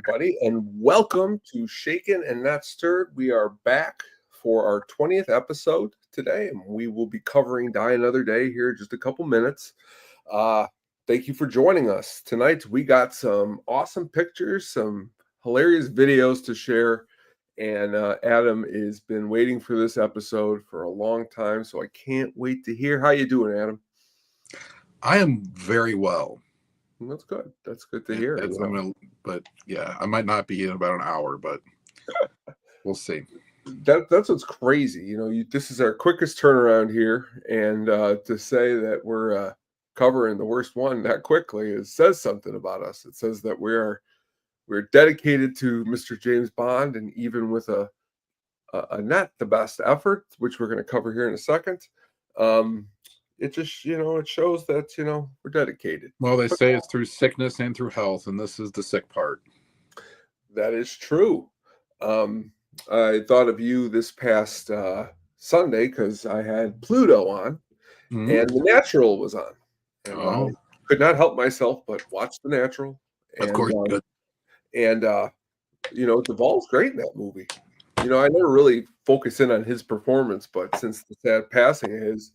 everybody, and welcome to Shakin and Not Stirred. We are back for our 20th episode today, and we will be covering Die Another Day here in just a couple minutes. Thank you for joining us. Tonight, we got some awesome pictures, some hilarious videos to share, and Adam has been waiting for this episode for a long time, so I can't wait to hear. How you doing, Adam? I am very well. That's good. That's good to hear. But yeah, I might not be in about an hour, but we'll see. That's what's crazy. This is our quickest turnaround here, and to say that we're covering the worst one that quickly says something about us. It says that we're dedicated to Mr. James Bond, and even with a not the best effort, which we're going to cover here in a second. It just, it shows that, we're dedicated. Well, they say it's through sickness and through health, and this is the sick part. That is true. I thought of you this past Sunday because I had Pluto on, and The Natural was on. And I could not help myself but watch The Natural. And, of course you could. And, Duvall's great in that movie. I never really focus in on his performance, but since the sad passing of his,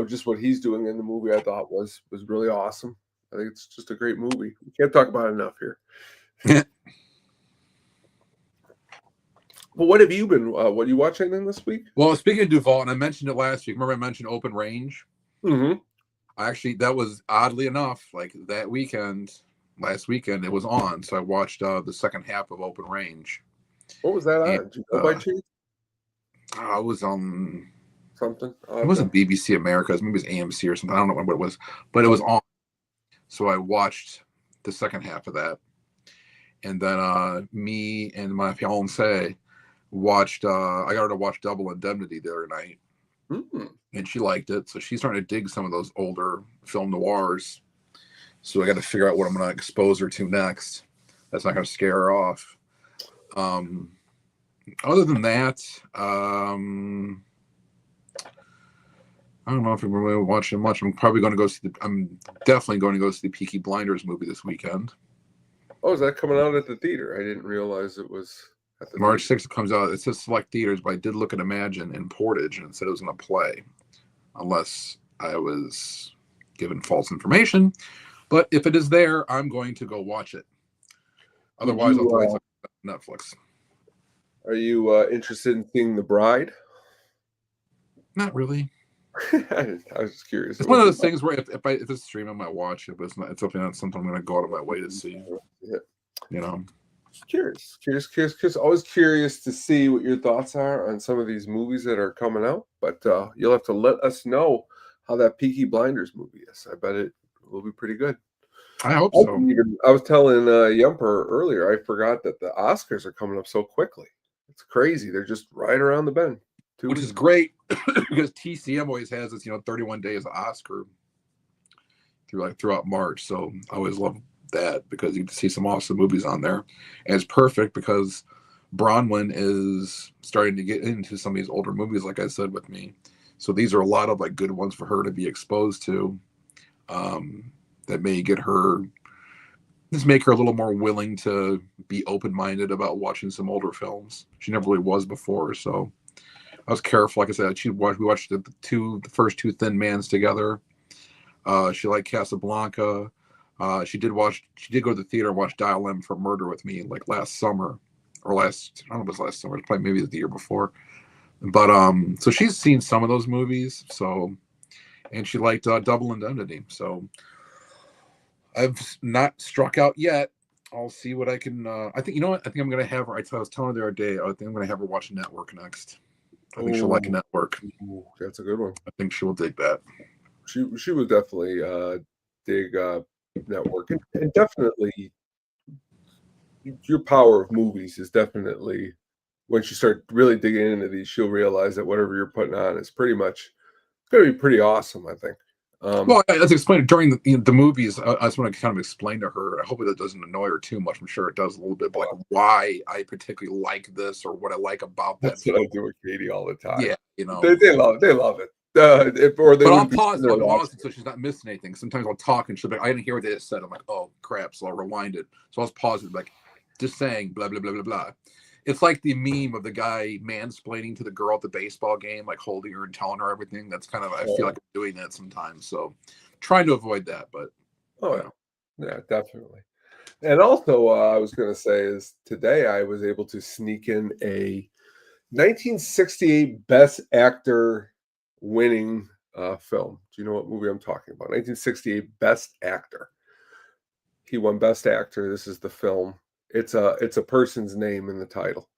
just what he's doing in the movie, I thought was really awesome. I think it's just a great movie. We can't talk about it enough here. Well, what have you been? What are you watching then this week? Well, speaking of Duvall, and I mentioned it last week. Remember, I mentioned Open Range. Mm-hmm. Actually, that was oddly enough, like that weekend, last weekend, it was on. So I watched the second half of Open Range. What was that on? Did you know by chance? I was on. Something. It wasn't BBC America. Maybe it was AMC or something. I don't know what it was, but it was on. So I watched the second half of that, and then me and my fiance watched. I got her to watch Double Indemnity the other night, and she liked it. So she's starting to dig some of those older film noirs. So I got to figure out what I'm going to expose her to next. That's not going to scare her off. Other than that, I don't know if I'm really watching much. I'm probably going to go see I'm definitely going to go see the Peaky Blinders movie this weekend. Oh, is that coming out at the theater? I didn't realize it was at the March 6th. It comes out. It says select theaters, but I did look at Imagine in Portage, and it said it was going to play, unless I was given false information. But if it is there, I'm going to go watch it. Otherwise, I'll play Netflix. Are you interested in seeing The Bride? Not really. I was just curious. It's one of those things where if it's streaming, I might watch it, but it's something I'm going to go out of my way to see. Yeah. Curious. Always curious to see what your thoughts are on some of these movies that are coming out. But you'll have to let us know how that Peaky Blinders movie is. I bet it will be pretty good. I hope so. I was telling Yumper earlier, I forgot that the Oscars are coming up so quickly. It's crazy. They're just right around the bend. Which is great because TCM always has this, 31 days of Oscar throughout March. So I always love that because you can see some awesome movies on there. And it's perfect because Bronwyn is starting to get into some of these older movies, like I said, with me. So these are a lot of good ones for her to be exposed to that may make her a little more willing to be open-minded about watching some older films. She never really was before, so I was careful. Like I said, we watched the first two Thin Mans together. She liked Casablanca. She did go to the theater and watch Dial M for Murder with me last summer, I don't know if it was last summer. It's probably maybe the year before. But so she's seen some of those movies. So, and she liked Double Indemnity. So I've not struck out yet. I'll see what I can. I think I think I'm going to have her. I was telling her the other day. I think I'm going to have her watch Network next. I think she'll like Network. Ooh, that's a good one. I think she will dig that. She would definitely dig Network, and definitely your power of movies is definitely once you start really digging into these, she'll realize that whatever you're putting on is pretty much going to be pretty awesome. I think. Well, as explained during the movies, I just want to kind of explain to her. I hope that doesn't annoy her too much. I'm sure it does a little bit, but why I particularly like this or what I like about that. That's what I do with Katie all the time. Yeah, they love it. But I'll pause it so she's not missing anything. Sometimes I'll talk and she'll be like, I didn't hear what they just said. I'm like, oh crap! So I'll rewind it. So I'll pause it like, just saying blah blah blah blah blah. It's like the meme of the guy mansplaining to the girl at the baseball game, like holding her and telling her everything. That's kind of, I feel like I'm doing that sometimes. So trying to avoid that, but yeah, definitely. And also, I was going to say is today I was able to sneak in a 1968 Best Actor winning film. Do you know what movie I'm talking about? 1968 Best Actor. He won Best Actor. This is the film. It's a person's name in the title.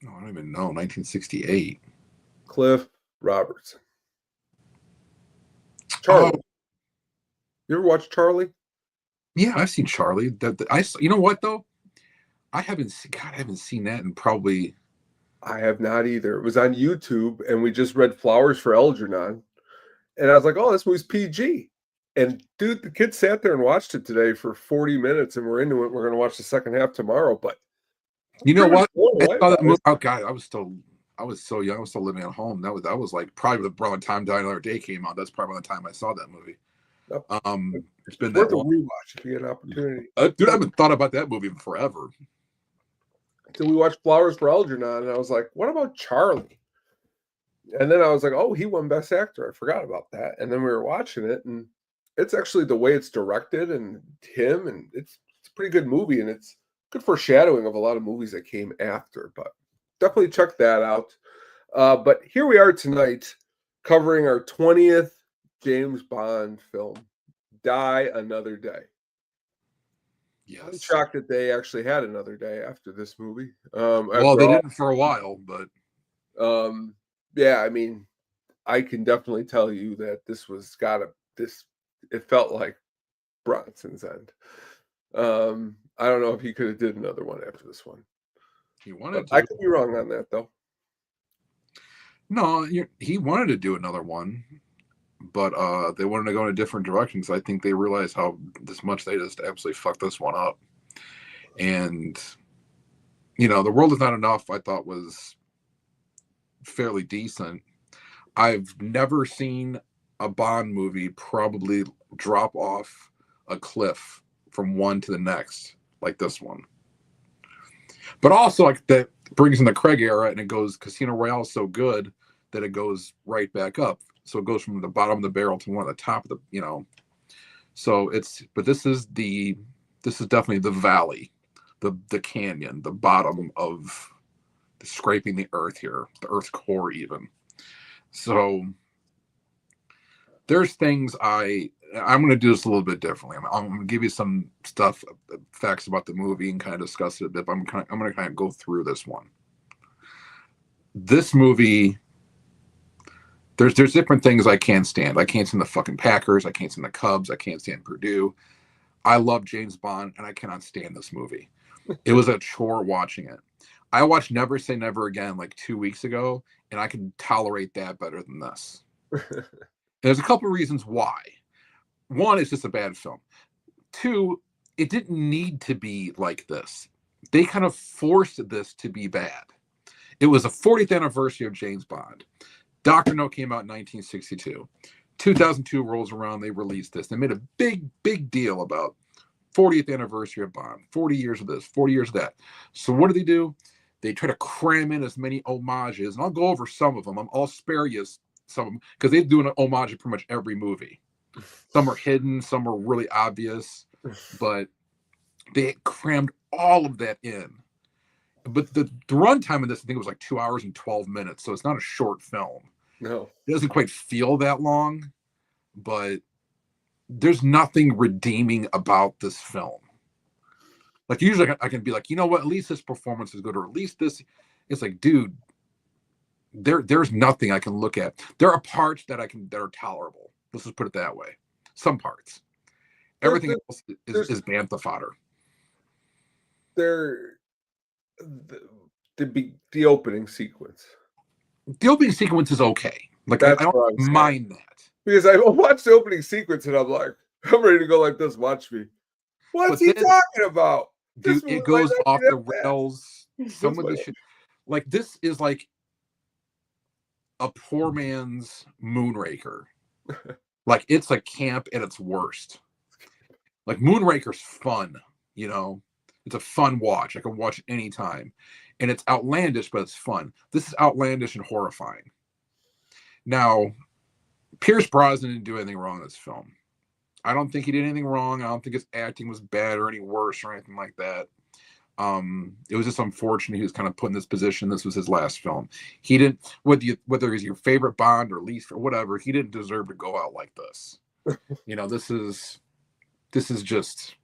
oh, I don't even know. 1968. Cliff Robertson. Charlie. Oh, You ever watch Charlie? yeah, I've seen Charlie. You know what though? I haven't seen that in probably. I have not either. It was on YouTube, and we just read Flowers for Algernon, and I was like, "Oh, this movie's PG." And dude, the kids sat there and watched it today for 40 minutes, and we're into it. We're going to watch the second half tomorrow. But You know what? I saw that movie. It. Oh God, I was so young. I was still living at home. That was like probably the time Die Another Day came out. That's probably the time I saw that movie. Yep. It's been worth that long. a rewatch if you get an opportunity. Dude, I haven't thought about that movie in forever. So we watched Flowers for Algernon, and I was like, "What about Charlie?" And then I was like, "Oh, he won Best Actor." I forgot about that. And then we were watching it, and it's actually the way it's directed and him, and it's a pretty good movie, and it's good foreshadowing of a lot of movies that came after. But definitely check that out. But here we are tonight, covering our 20th James Bond film, Die Another Day. Yes. I'm shocked that they actually had another day after this movie. Well, they didn't for a while, but yeah, I mean, I can definitely tell you that this was it felt like Bronson's end. I don't know if he could have did another one after this one. He wanted to. I could be wrong on that though. No, he wanted to do another one, but they wanted to go in a different direction. So I think they realized how this much they just absolutely fucked this one up. And The World Is Not Enough, I thought was fairly decent. I've never seen a Bond movie probably drop off a cliff from one to the next like this one. But also, like, that brings in the Craig era, and it goes, Casino Royale is so good that it goes right back up. So it goes from the bottom of the barrel to one at the top of the. So but this is definitely the valley, the canyon, the bottom of scraping the earth here, the earth's core even. So there's things I'm going to do this a little bit differently. I'm going to give you some facts about the movie and kind of discuss it a bit. But I'm going to kind of go through this one. This movie, there's different things I can't stand. I can't stand the fucking Packers. I can't stand the Cubs. I can't stand Purdue. I love James Bond, and I cannot stand this movie. It was a chore watching it. I watched Never Say Never Again like 2 weeks ago, and I can tolerate that better than this. There's a couple of reasons why. One, it's just a bad film. Two, it didn't need to be like this. They kind of forced this to be bad. It was the 40th anniversary of James Bond. Dr. No came out in 1962. 2002 rolls around, they released this. They made a big deal about 40th anniversary of Bond, 40 years of this, 40 years of that. So what do? They try to cram in as many homages, and I'll go over some of them. I'll spare you some of them, because they do an homage in pretty much every movie. Some are hidden, some are really obvious, but they crammed all of that in. But the runtime of this, I think it was like 2 hours and 12 minutes, so it's not a short film. No. It doesn't quite feel that long, but there's nothing redeeming about this film. Like, usually I can be like, you know what, at least this performance is good, or at least this. It's like, dude, there's nothing I can look at. There are parts that are tolerable. Let's just put it that way. Some parts. Everything else is bantha fodder. The opening sequence. The opening sequence is okay. Like, I don't mind that. Because I watched the opening sequence and I'm like, I'm ready to go like this. Watch me. What's he talking about? Dude, it goes off the rails. Some of this shit. Like, this is like a poor man's Moonraker. Like, it's like camp at its worst. Like, Moonraker's fun, It's a fun watch. I can watch it anytime. And it's outlandish, but it's fun. This is outlandish and horrifying. Now, Pierce Brosnan didn't do anything wrong in this film. I don't think he did anything wrong. I don't think his acting was bad or any worse or anything like that. It was just unfortunate he was kind of put in this position. This was his last film. He didn't, whether he's your favorite Bond or least or whatever, he didn't deserve to go out like this. This is just.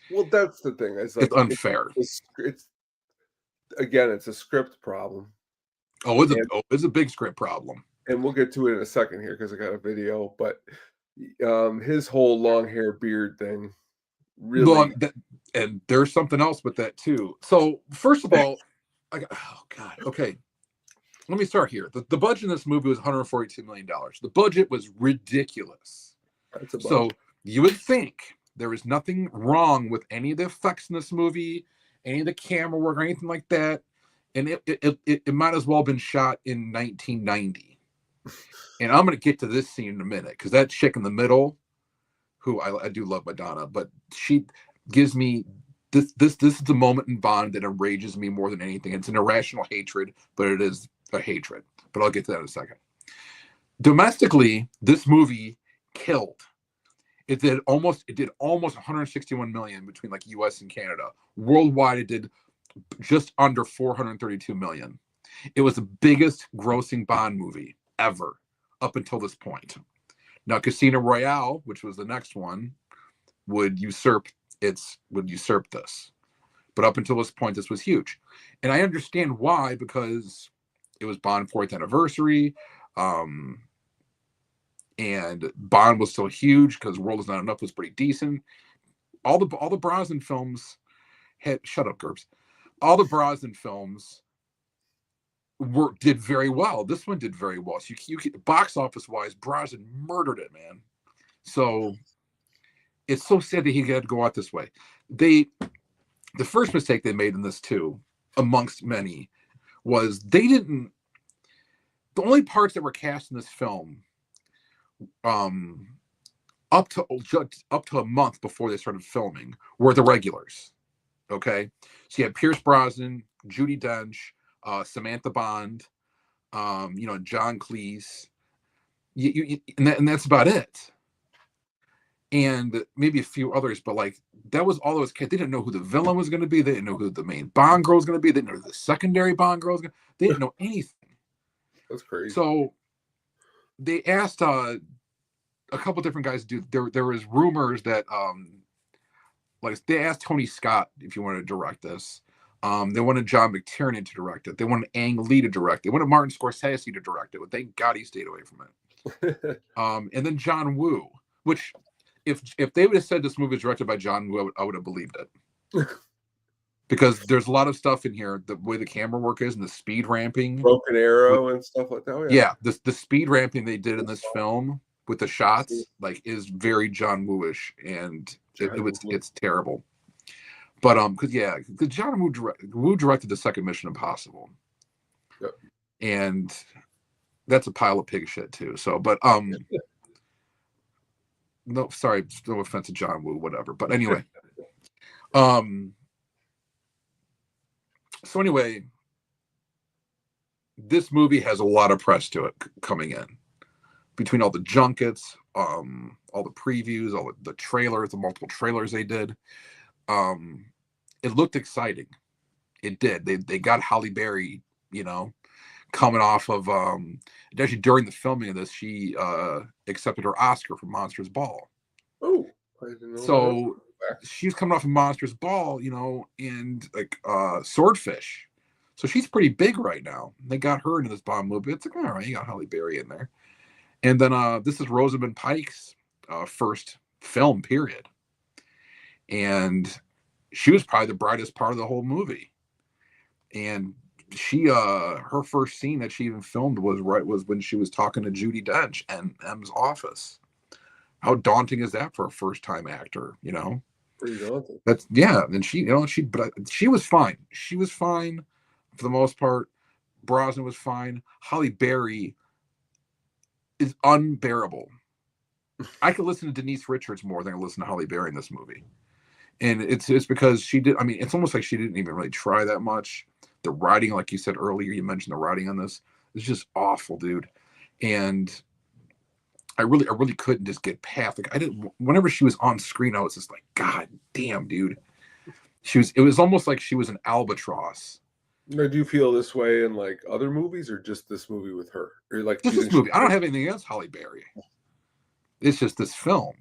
Well, that's the thing. It's like unfair. It's again, it's a script problem. It's a big script problem. And we'll get to it in a second here because I got a video. But his whole long hair beard thing, really. And there's something else with that too. So first of all, oh God, okay. Let me start here. The budget in this movie was $142 million. The budget was ridiculous. So you would think there was nothing wrong with any of the effects in this movie, any of the camera work or anything like that. And it might as well have been shot in 1990. And I'm going to get to this scene in a minute because that chick in the middle, who I do love Madonna, but she gives me this is the moment in Bond that enrages me more than anything. It's an irrational hatred, but it is a hatred. But I'll get to that in a second. Domestically, this movie killed. It did almost 161 million between like US and Canada. Worldwide, it did just under 432 million. It was the biggest grossing Bond movie ever up until this point. Now, Casino Royale, which was the next one, would usurp this. But up until this point, this was huge. And I understand why, because it was Bond 4th anniversary. And Bond was still huge because World Is Not Enough was pretty decent. All the Brosnan films had shut up, Gerbs. All the Brosnan films did very well. This one did very well. So you box office wise, Brosnan murdered it, man. So it's so sad that he had to go out this way. The first mistake they made in this too, amongst many, was the only parts that were cast in this film up to a month before they started filming were the regulars. Okay, so you had Pierce Brosnan, Judi Dench, Samantha Bond, John Cleese, and that's about it. And maybe a few others, but like that was all those kids. They didn't know who the villain was going to be. They didn't know who the main Bond girl was going to be. They didn't know who the secondary Bond girl was going to be. They didn't know anything. That's crazy. So they asked a couple different guys to do. There was rumors that like they asked Tony Scott if he wanted to direct this. They wanted John McTiernan to direct it. They wanted Ang Lee to direct it. They wanted Martin Scorsese to direct it. But thank God he stayed away from it. And then John Woo, which if they would have said this movie was directed by John Woo, I would have believed it. Because there's a lot of stuff in here, the way the camera work is and the speed ramping. Broken Arrow and stuff like that. Oh, yeah, the speed ramping they did in this film with the shots like is very John Woo-ish, and it's terrible. But because John Woo directed the second Mission Impossible. Yep. And that's a pile of pig shit too. So, but no, sorry, no offense to John Woo, whatever. But anyway, so anyway, this movie has a lot of press to it coming in between all the junkets, all the previews, all the trailers, the multiple trailers they did. It looked exciting. It did. They got Halle Berry, coming off of actually during the filming of this, she accepted her Oscar for Monsters Ball. Oh, I didn't know so she's coming off of Monsters Ball, and like Swordfish. So she's pretty big right now. They got her into this Bond movie. It's like, all right, you got Halle Berry in there. And then this is Rosamund Pike's first film, period. And she was probably the brightest part of the whole movie. And she her first scene that she even filmed was when she was talking to Judi Dench in M's office. How daunting is that for a first-time actor, Pretty daunting. And she was fine. She was fine for the most part. Brosnan was fine. Halle Berry is unbearable. I could listen to Denise Richards more than I listen to Halle Berry in this movie. And it's because she did. I mean, it's almost like she didn't even really try that much. The writing, like you said earlier, you mentioned the writing on this. It's just awful, dude. And I really couldn't just get past. Like I didn't. Whenever she was on screen, I was just like, God damn, dude. She was. It was almost like she was an albatross. Now, do you feel this way in like other movies, or just this movie with her? Or like, do Just you this think she movie. I don't did? have anything against Holly Berry. It's just this film.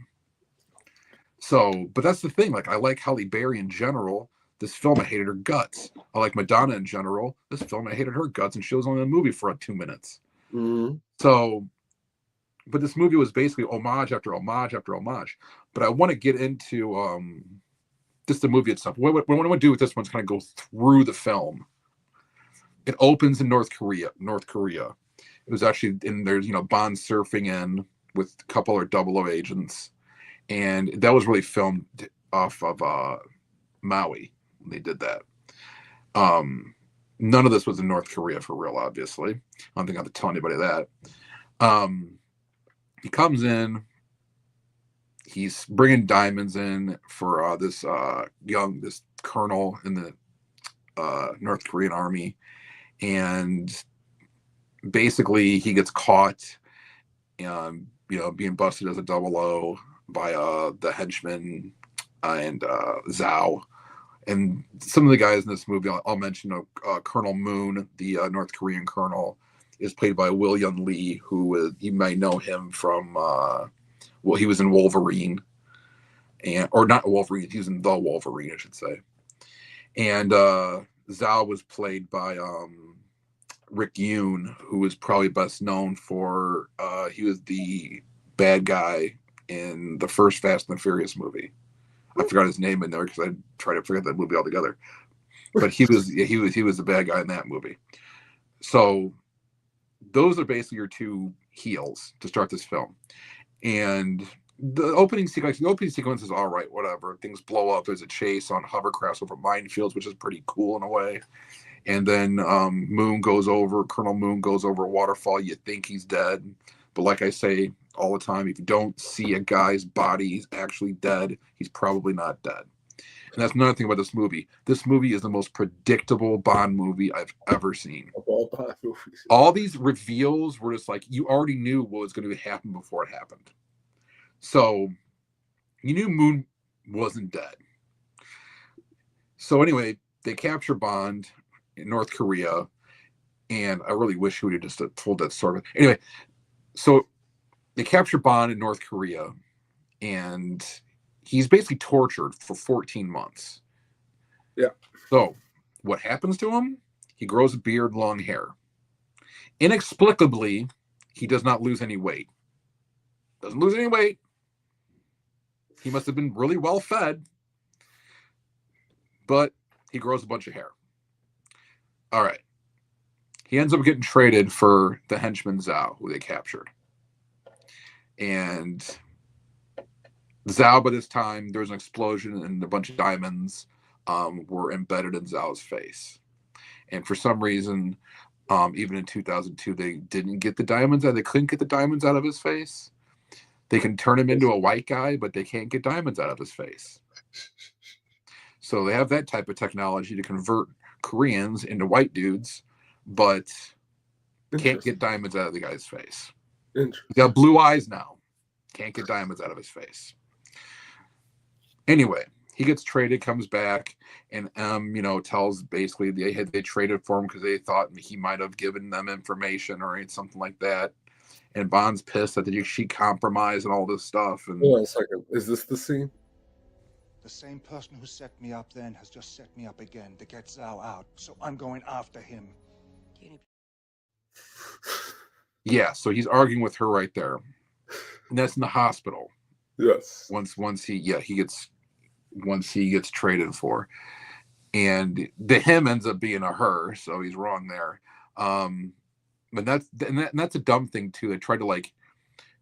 So, but that's the thing. Like, I like Halle Berry in general. This film, I hated her guts. I like Madonna in general. This film, I hated her guts, and she was only in the movie for 2 minutes. Mm-hmm. So, but this movie was basically homage after homage after homage. But I want to get into just the movie itself. What I want to do with this one is kind of go through the film. It opens in North Korea. North Korea. It was actually in there's Bond surfing in with a couple of double O agents, and that was really filmed off of Maui. They did that. None of this was in North Korea for real, obviously. I don't think I have to tell anybody that. He comes in. He's bringing diamonds in for this colonel in the North Korean army, and basically he gets caught, being busted as a double O by the henchman and Zhao. And some of the guys in this movie, I'll mention Colonel Moon, the North Korean colonel, is played by William Lee, who you might know him from, he was in Wolverine, or not Wolverine, he was in The Wolverine, I should say. And Zhao was played by Rick Yoon, who is probably best known for, he was the bad guy in the first Fast and the Furious movie. I forgot his name in there because I tried to forget that movie altogether. But he was the bad guy in that movie. So those are basically your two heels to start this film. And the opening sequence is all right, whatever. Things blow up. There's a chase on hovercrafts over minefields, which is pretty cool in a way. And then Colonel Moon goes over a waterfall. You think he's dead. But like I say all the time, if you don't see a guy's body, he's actually dead. He's probably not dead. And that's another thing about this movie. This movie is the most predictable Bond movie I've ever seen. Of all Bond movies. All these reveals were just like, you already knew what was going to happen before it happened. So you knew Moon wasn't dead. So anyway, they capture Bond in North Korea. And I really wish he would have just told that story. Anyway, so they capture Bond in North Korea, and he's basically tortured for 14 months. Yeah. So what happens to him? He grows a beard, long hair. Inexplicably, he does not lose any weight. Doesn't lose any weight. He must have been really well fed, but he grows a bunch of hair. All right. He ends up getting traded for the henchman Zhao, who they captured. And Zhao, by this time, there was an explosion and a bunch of diamonds were embedded in Zhao's face. And for some reason, even in 2002, they didn't get the diamonds out. They couldn't get the diamonds out of his face. They can turn him into a white guy, but they can't get diamonds out of his face. So they have that type of technology to convert Koreans into white dudes, but can't get diamonds out of the guy's face. He's got blue eyes now. Can't get diamonds out of his face. Anyway, he gets traded, comes back, and tells basically they traded for him because they thought he might have given them information or something like that. And Bond's pissed that she compromised and all this stuff. And hold on a second. Is this the scene? The same person who set me up then has just set me up again to get Zhao out. So I'm going after him. Yeah, so he's arguing with her right there. And that's in the hospital. Yes. Once he gets traded for. And the him ends up being a her, so he's wrong there. But that's a dumb thing too. They try to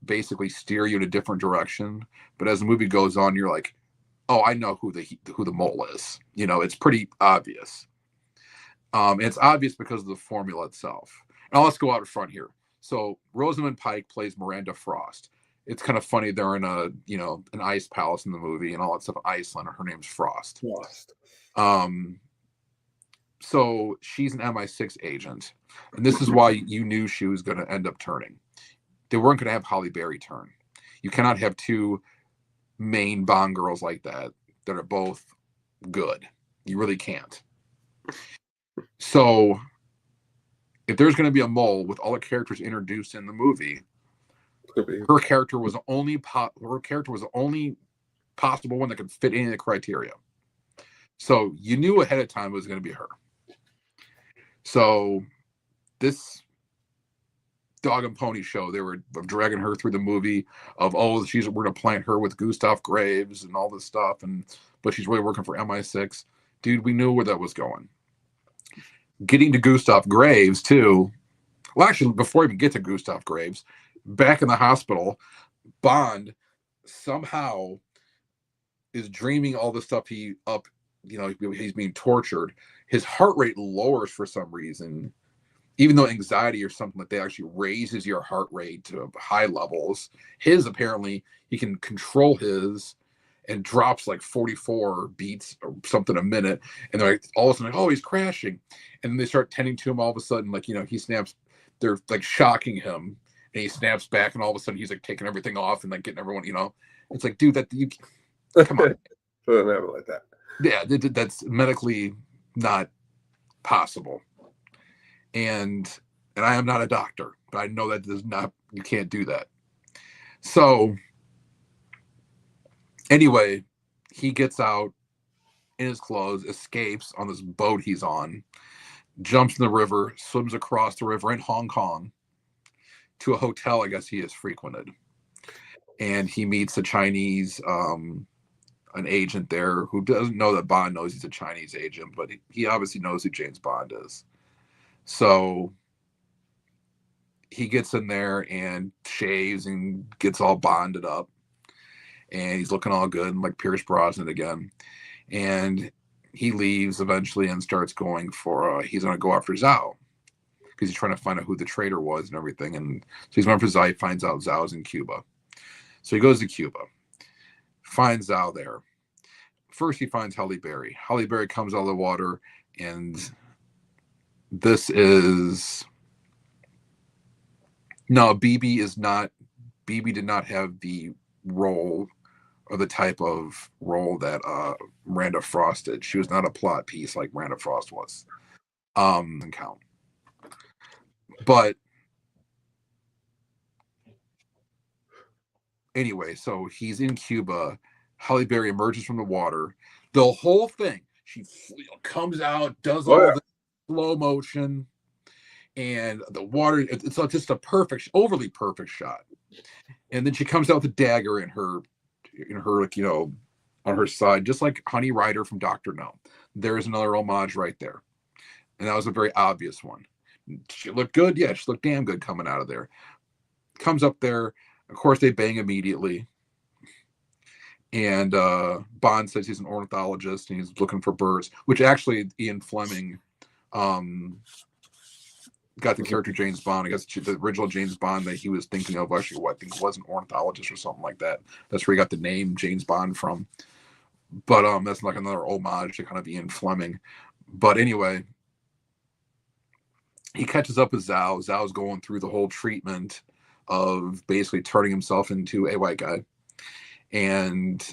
basically steer you in a different direction. But as the movie goes on, you're like, oh, I know who the mole is. It's pretty obvious. And it's obvious because of the formula itself. Now let's go out front here. So Rosamund Pike plays Miranda Frost. it's kind of funny. They're in a, an ice palace in the movie and all that stuff. Iceland. Her name's Frost. Lost. So she's an MI6 agent, and this is why you knew she was going to end up turning. They weren't going to have Halle Berry turn. You cannot have two main Bond girls like that are both good. You really can't. So if there's going to be a mole with all the characters introduced in the movie, her character was the only possible one that could fit any of the criteria. So you knew ahead of time it was going to be her. So this dog and pony show, they were dragging her through the movie of, we're going to plant her with Gustav Graves and all this stuff, but she's really working for MI6. Dude, we knew where that was going. Getting to Gustav Graves too. Well, actually, before we even get to Gustav Graves, back in the hospital, Bond somehow is dreaming all the stuff he's being tortured. His heart rate lowers for some reason, even though anxiety or something like that actually raises your heart rate to high levels. His, apparently, he can control his and drops like 44 beats or something a minute. And they're like, all of a sudden, he's crashing. And then they start tending to him all of a sudden, like, he snaps. They're like shocking him and he snaps back, and all of a sudden he's like taking everything off and like getting everyone, it's like, dude, come on. Doesn't happen like that. Yeah, that's medically not possible. And I am not a doctor, but I know that you can't do that. So anyway, he gets out in his clothes, escapes on this boat he's on, jumps in the river, swims across the river in Hong Kong to a hotel I guess he has frequented. And he meets a Chinese, an agent there who doesn't know that Bond knows he's a Chinese agent, but he obviously knows who James Bond is. So he gets in there and shaves and gets all bonded up. And he's looking all good, like Pierce Brosnan again. And he leaves eventually and starts going for, he's going to go after Zhao. Because he's trying to find out who the traitor was and everything. And so he's going for Zhao. He finds out Zhao's in Cuba. So he goes to Cuba. Finds Zhao there. First he finds Halle Berry. Halle Berry comes out of the water, and BB did not have the role or the type of role that Miranda Frost did. She was not a plot piece like Miranda Frost was. Count. But anyway, so he's in Cuba. Halle Berry emerges from the water. The whole thing, she comes out, does all the slow motion, and the water. It's just a overly perfect shot. And then she comes out with a dagger in her, on her side, just like Honey Rider from Dr. No. There's another homage right there, and that was a very obvious one. She looked good, yeah. She looked damn good coming out of there. Comes up there. Of course, they bang immediately. And Bond says he's an ornithologist and he's looking for birds, which actually Ian Fleming got the character James Bond. I guess the original James Bond that he was thinking of, actually, I think was an ornithologist or something like that. That's where he got the name James Bond from. But that's like another homage to kind of Ian Fleming. But anyway, he catches up with Zhao. Zhao's going through the whole treatment of basically turning himself into a white guy. And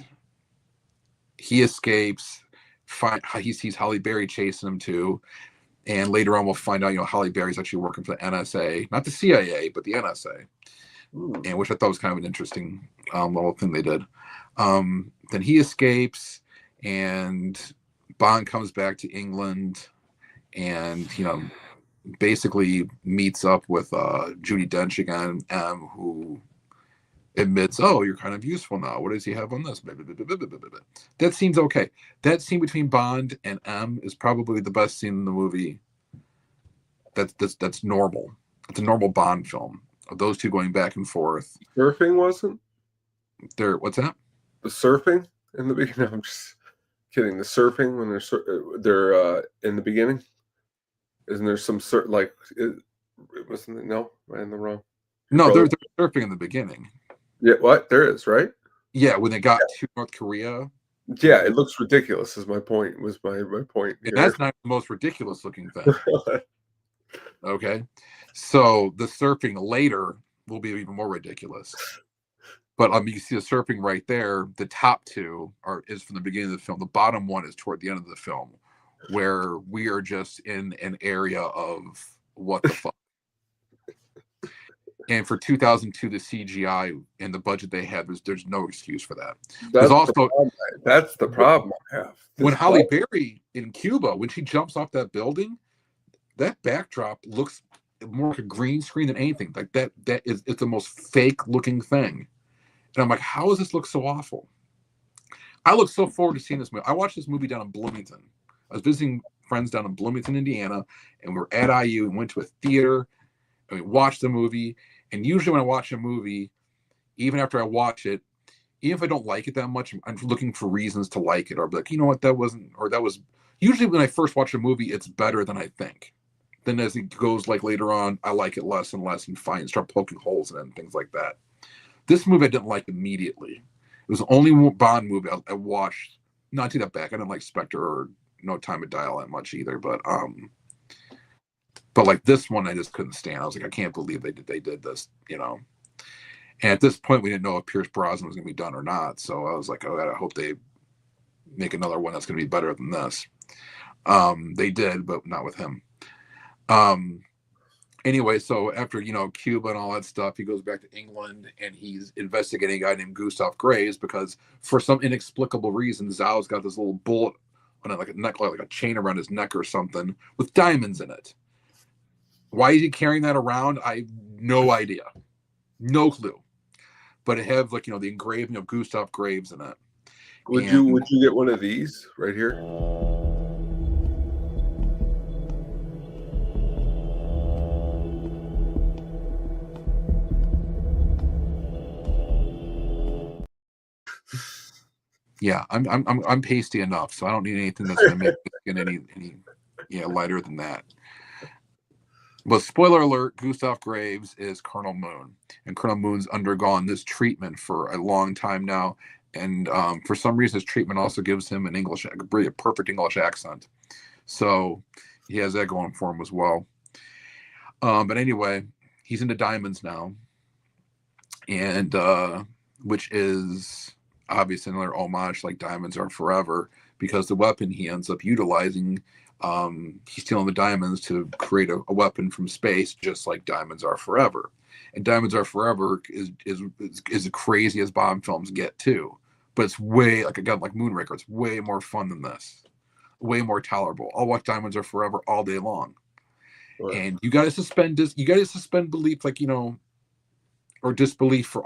he escapes. He sees Halle Berry chasing him too. And later on, we'll find out, Halle Berry's actually working for the NSA, not the CIA, but the NSA. And which I thought was kind of an interesting little thing they did. Then he escapes, and Bond comes back to England, and basically meets up with Judi Dench again, who admits, you're kind of useful now. What does he have on this? That scene's okay. That scene between Bond and M is probably the best scene in the movie. That's normal. It's a normal Bond film of those two going back and forth. Surfing wasn't there? What's that? The surfing in the beginning. No, I'm just kidding. The surfing when they're in the beginning. Isn't there some like? Wasn't it? No, am I in the wrong? No, they're surfing in the beginning. Yeah, what? There is, right? Yeah, when they got to North Korea. Yeah, it looks ridiculous is my point, was my point And here. that's not the most ridiculous looking thing. Okay. So the surfing later will be even more ridiculous. But you see the surfing right there. The top two is from the beginning of the film. The bottom one is toward the end of the film, where we are just in an area of what the fuck. And for 2002, the CGI and the budget they had, there's no excuse for that. There's also that's the problem I have. When Halle Berry in Cuba, when she jumps off that building, that backdrop looks more like a green screen than anything. Like it's the most fake looking thing. And I'm like, how does this look so awful? I look so forward to seeing this movie. I watched this movie down in Bloomington. I was visiting friends down in Bloomington, Indiana, and we were at IU and went to a theater and we watched the movie. And usually when I watch a movie, even after I watch it, even if I don't like it that much, I'm looking for reasons to like it, or be like, you know what, that wasn't, or that was. Usually when I first watch a movie, it's better than I think. Then as it goes like later on, I like it less and less and start poking holes in it and things like that. This movie I didn't like immediately. It was the only Bond movie I watched. No, I take that back. I didn't like Spectre or No Time to Die all that much either. But like this one, I just couldn't stand. I was like, I can't believe they did this, you know. And at this point, we didn't know if Pierce Brosnan was going to be done or not. So I was like, oh, I hope they make another one that's going to be better than this. They did, but not with him. Anyway, so after, you know, Cuba and all that stuff, he goes back to England and he's investigating a guy named Gustav Graves because for some inexplicable reason, Zhao's got this little bullet on it, like a neck, like a chain around his neck or something with diamonds in it. Why is he carrying that around? I have no idea. No clue. But it had, like, you know, the engraving of Gustav Graves in it. Would you get one of these right here? Yeah, I'm pasty enough, so I don't need anything that's gonna make the skin any lighter than that. But spoiler alert, Gustav Graves is Colonel Moon, and Colonel Moon's undergone this treatment for a long time now, and for some reason, his treatment also gives him a perfect English accent. So he has that going for him as well. But anyway, he's into diamonds now, and which is obviously another homage, like Diamonds Are Forever, because the weapon he ends up utilizing, he's stealing the diamonds to create a weapon from space, just like Diamonds Are Forever. And Diamonds Are Forever is as crazy as Bond films get too, but it's way, like, again, like Moonraker, it's way more fun than this, way more tolerable. I'll watch Diamonds Are Forever all day long. Right. And you got to suspend belief, like, you know, or disbelief for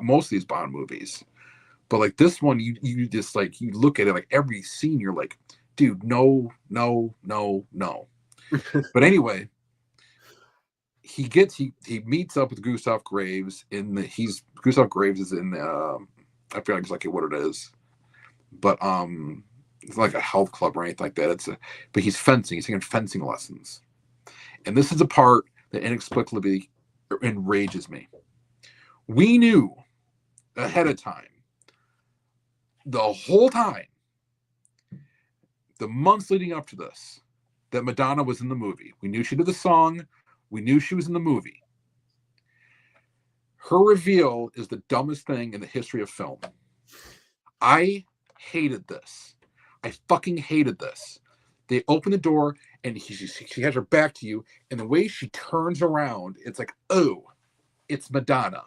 most of these Bond movies. But like this one, you just, like, you look at it, like every scene, you're like, dude, no. But anyway, he meets up with Gustav Graves Gustav Graves is in I forget exactly what it is, but it's like a health club or anything like that. But he's fencing. He's taking fencing lessons, and this is a part that inexplicably enrages me. We knew ahead of time, the whole time, the months leading up to this, that Madonna was in the movie. We knew she did the song. We knew she was in the movie. Her reveal is the dumbest thing in the history of film. I hated this. I fucking hated this. They open the door and she has her back to you, and the way she turns around, it's like, oh, it's Madonna.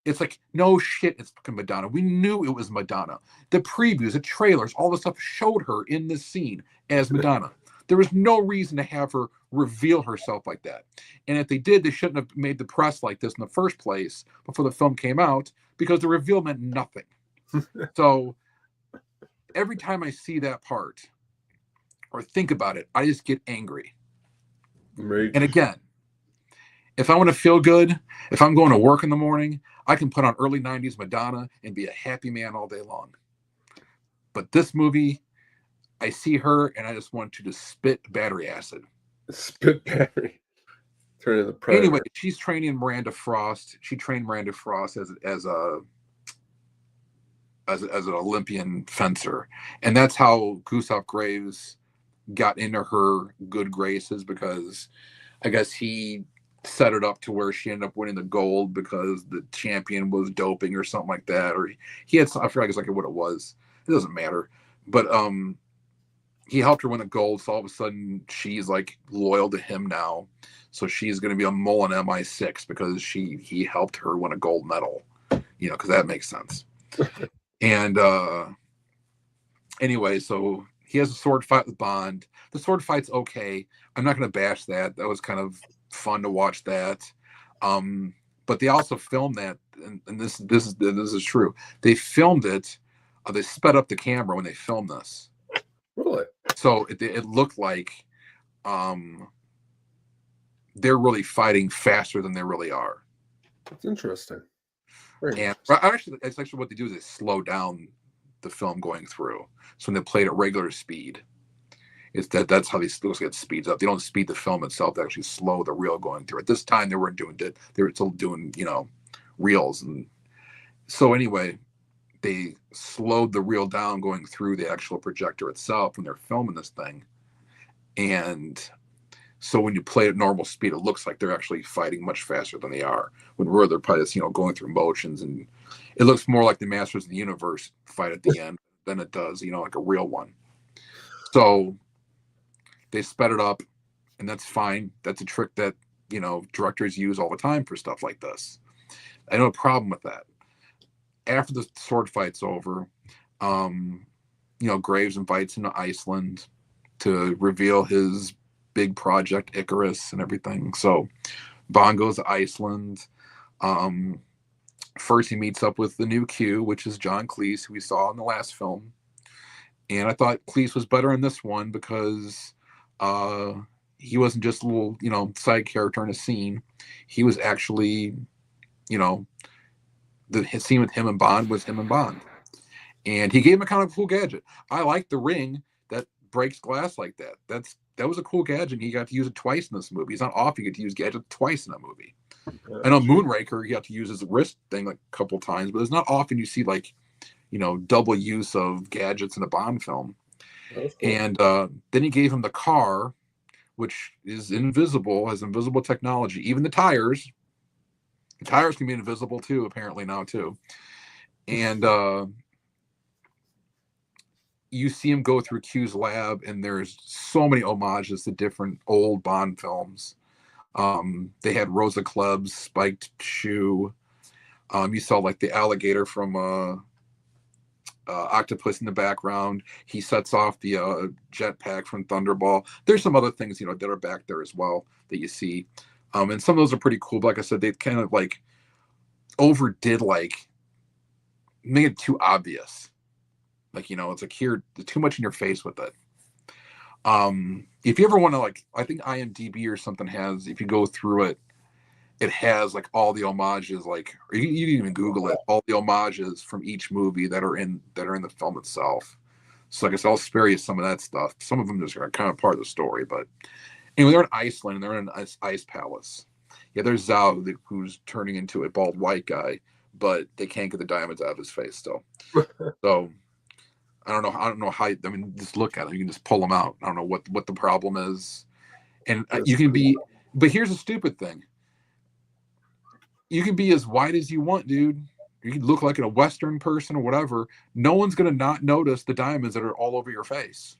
It's like, no shit, it's fucking Madonna. We knew it was Madonna. The previews, the trailers, all the stuff showed her in this scene as Madonna. There was no reason to have her reveal herself like that. And if they did, they shouldn't have made the press like this in the first place before the film came out, because the reveal meant nothing. So every time I see that part or think about it, I just get angry. Right. And again, if I want to feel good, if I'm going to work in the morning, I can put on early 90s Madonna and be a happy man all day long. But this movie, I see her and I just want to just spit battery acid. Spit battery. Training the Predator. Anyway, she's training Miranda Frost. She trained Miranda Frost as an Olympian fencer, and that's how Gustav Graves got into her good graces, because I guess he set it up to where she ended up winning the gold because the champion was doping or something like that, or he had, I forget exactly what it was. It doesn't matter, but he helped her win a gold, so all of a sudden she's like loyal to him now. So she's going to be a Mullen MI6 because he helped her win a gold medal, because that makes sense. And anyway, so he has a sword fight with Bond. The sword fight's okay. I'm not going to bash that. That was kind of fun to watch that. But they also filmed that, and this is true. They filmed it. They sped up the camera when they filmed this. Really? So it looked like they're really fighting faster than they really are. That's interesting. And actually, it's actually what they do is they slow down the film going through. So when they play it at regular speed, that's how they still get speeds up. They don't speed the film itself; they actually slow the reel going through. At this time, they weren't doing it; they were still doing reels. And so anyway, they slowed the reel down going through the actual projector itself when they're filming this thing. And so when you play at normal speed, it looks like they're actually fighting much faster than they are. When really they're probably just, going through motions, and it looks more like the Masters of the Universe fight at the end than it does, like a real one. So they sped it up, and that's fine. That's a trick that, directors use all the time for stuff like this. I have no problem with that. After the sword fight's over, Graves invites him to Iceland to reveal his big project Icarus and everything. So Bond goes to Iceland. First he meets up with the new Q, which is John Cleese, who we saw in the last film. And I thought Cleese was better in this one because he wasn't just a little, side character in a scene. He was actually, the scene with him and Bond was him and Bond. And he gave him a kind of cool gadget. I like the ring that breaks glass like that. That was a cool gadget. He got to use it twice in this movie. It's not often you get to use gadgets twice in that movie. I know Moonraker, he got to use his wrist thing like a couple times, but it's not often you see double use of gadgets in a Bond film. Cool. And then he gave him the car, which is invisible, has invisible technology. Even the tires can be invisible too, apparently now too. And you see him go through Q's lab, and there's so many homages to different old Bond films. They had Rosa Kleb's spiked shoe. You saw like the alligator from Octopus in the background. He sets off the jetpack from Thunderball. There's some other things, that are back there as well that you see. And some of those are pretty cool. But like I said, they kind of overdid, made it too obvious. It's like here, too much in your face with it. If you ever want to, I think IMDb or something has, if you go through it, it has all the homages, or you can even Google it, all the homages from each movie that are in the film itself. So I guess I'll spare you some of that stuff. Some of them just are kind of part of the story, but anyway, they're in Iceland and they're in an ice palace. Yeah, there's Zhao, who's turning into a bald white guy, but they can't get the diamonds out of his face still. So I don't know how. I mean, just look at him. You can just pull them out. I don't know what the problem is, and you can be. But here's the stupid thing: you can be as white as you want, dude. You can look like a Western person or whatever. No one's gonna not notice the diamonds that are all over your face.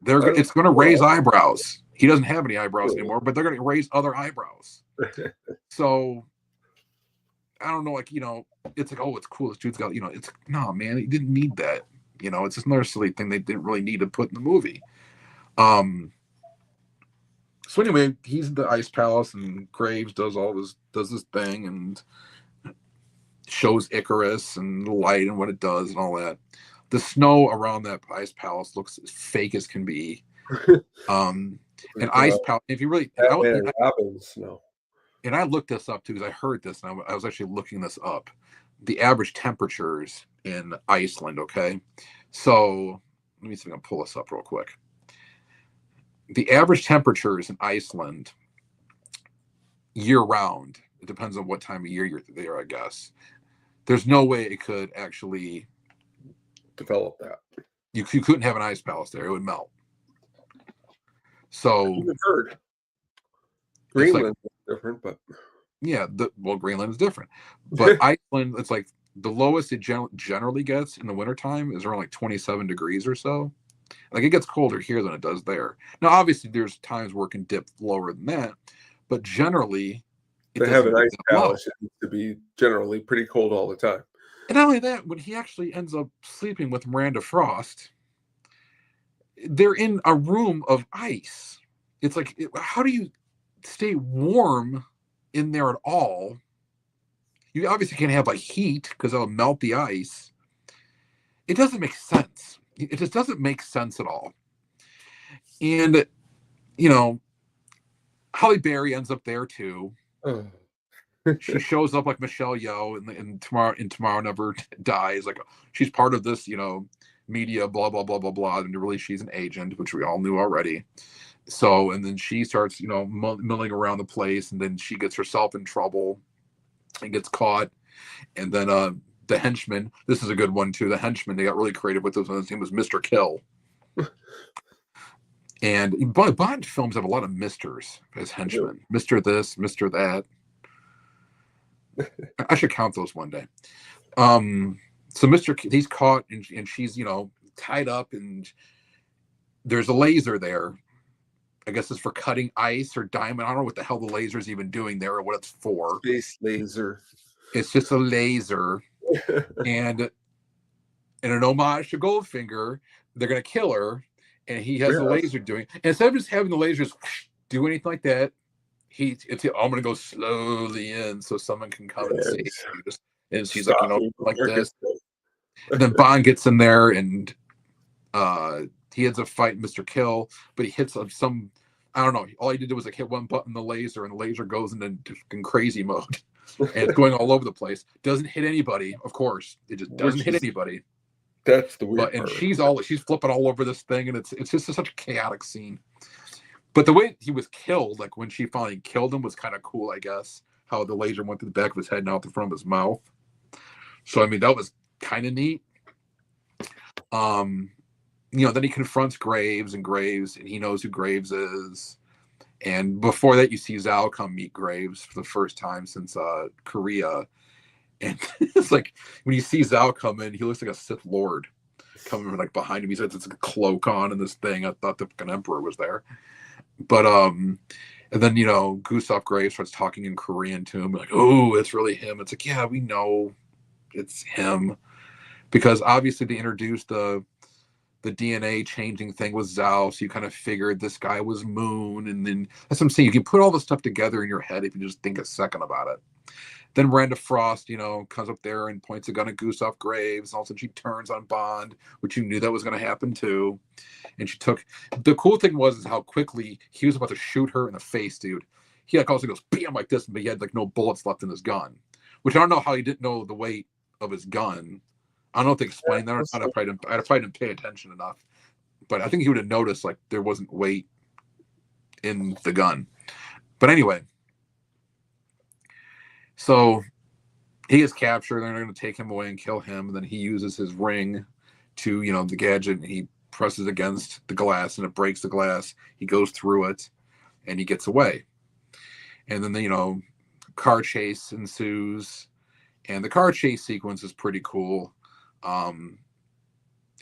It's gonna raise eyebrows. He doesn't have any eyebrows anymore, but they're gonna raise other eyebrows. So I don't know. It's like, oh, it's cool. This dude's got. It's no, man. He didn't need that. It's just another silly thing they didn't really need to put in the movie. So anyway, he's in the ice palace, and Graves does this thing and shows Icarus and the light and what it does and all that. The snow around that ice palace looks as fake as can be. An ice palace. If you really, and I looked this up too because I heard this, and I was actually looking this up. The average temperatures in Iceland, okay? So let me see if I can pull this up real quick. The average temperatures in Iceland year round. It depends on what time of year you're there, I guess. There's no way it could actually develop that. You couldn't have an ice palace there; it would melt. So I've heard it's like, Greenland is different, but yeah, Greenland is different, but Iceland, it's like the lowest it generally gets in the wintertime is around like 27 degrees or so. Like it gets colder here than it does there. Now, obviously, there's times where it can dip lower than that, but generally, it to have an doesn't get ice that low. palace, it needs to be generally pretty cold all the time. And not only that, when he actually ends up sleeping with Miranda Frost, they're in a room of ice. It's like, how do you stay warm in there at all? You obviously can't have like heat because it'll melt the ice. It doesn't make sense. It just doesn't make sense at all. And, you know, Holly Berry ends up there too. Oh. She shows up like Michelle Yeoh in Tomorrow Never Dies. Like she's part of this, media, blah, blah, blah, blah, blah. And really she's an agent, which we all knew already. So, and then she starts, milling around the place, and then she gets herself in trouble and gets caught. And then the henchman, this is a good one too. The henchman, they got really creative with this one. His name was Mr. Kill. And Bond films have a lot of misters as henchmen. Mr. This, Mr. That. I should count those one day. So he's caught and she's, tied up, and there's a laser there. I guess it's for cutting ice or diamond. I don't know what the hell the laser is even doing there or what it's for. Space laser. It's just a laser. And in an homage to Goldfinger, they're going to kill her. And he has the laser doing. And instead of just having the lasers do anything like that, I'm going to go slowly in so someone can come and see. And she's like, like this. And then Bond gets in there, and he ends up fighting Mr. Kill, but he hits some, I don't know. All he did was like hit one button, the laser, and the laser goes into crazy mode. And it's going all over the place. Doesn't hit anybody, of course. It just doesn't hit anybody. That's the weird part. And she's flipping all over this thing, and it's just such a chaotic scene. But the way he was killed, like when she finally killed him, was kind of cool, I guess. How the laser went through the back of his head and out the front of his mouth. So I mean, that was kind of neat. Then he confronts Graves, and he knows who Graves is. And before that, you see Zhao come meet Graves for the first time since Korea. And it's like when you see Zhao come in, he looks like a Sith Lord coming like behind him. He's got this cloak on and this thing. I thought the Emperor was there. But and then Gustav Graves starts talking in Korean to him, like, "Oh, it's really him." It's like, yeah, we know it's him, because obviously they introduced the DNA changing thing with Zhao, so you kind of figured this guy was Moon, and then that's what I'm saying. You can put all this stuff together in your head if you just think a second about it. Then Miranda Frost, comes up there and points a gun at Gustav Graves. And all of a sudden she turns on Bond, which you knew that was going to happen too. And the cool thing was how quickly he was about to shoot her in the face, dude. He also goes, bam, like this, but he had like no bullets left in his gun, which I don't know how he didn't know the weight of his gun. I don't know if they explained that or not. I probably didn't pay attention enough. But I think he would have noticed like there wasn't weight in the gun. But anyway. So he is captured. They're going to take him away and kill him. And then he uses his ring to, the gadget. And he presses against the glass and it breaks the glass. He goes through it and he gets away. And then, car chase ensues. And the car chase sequence is pretty cool.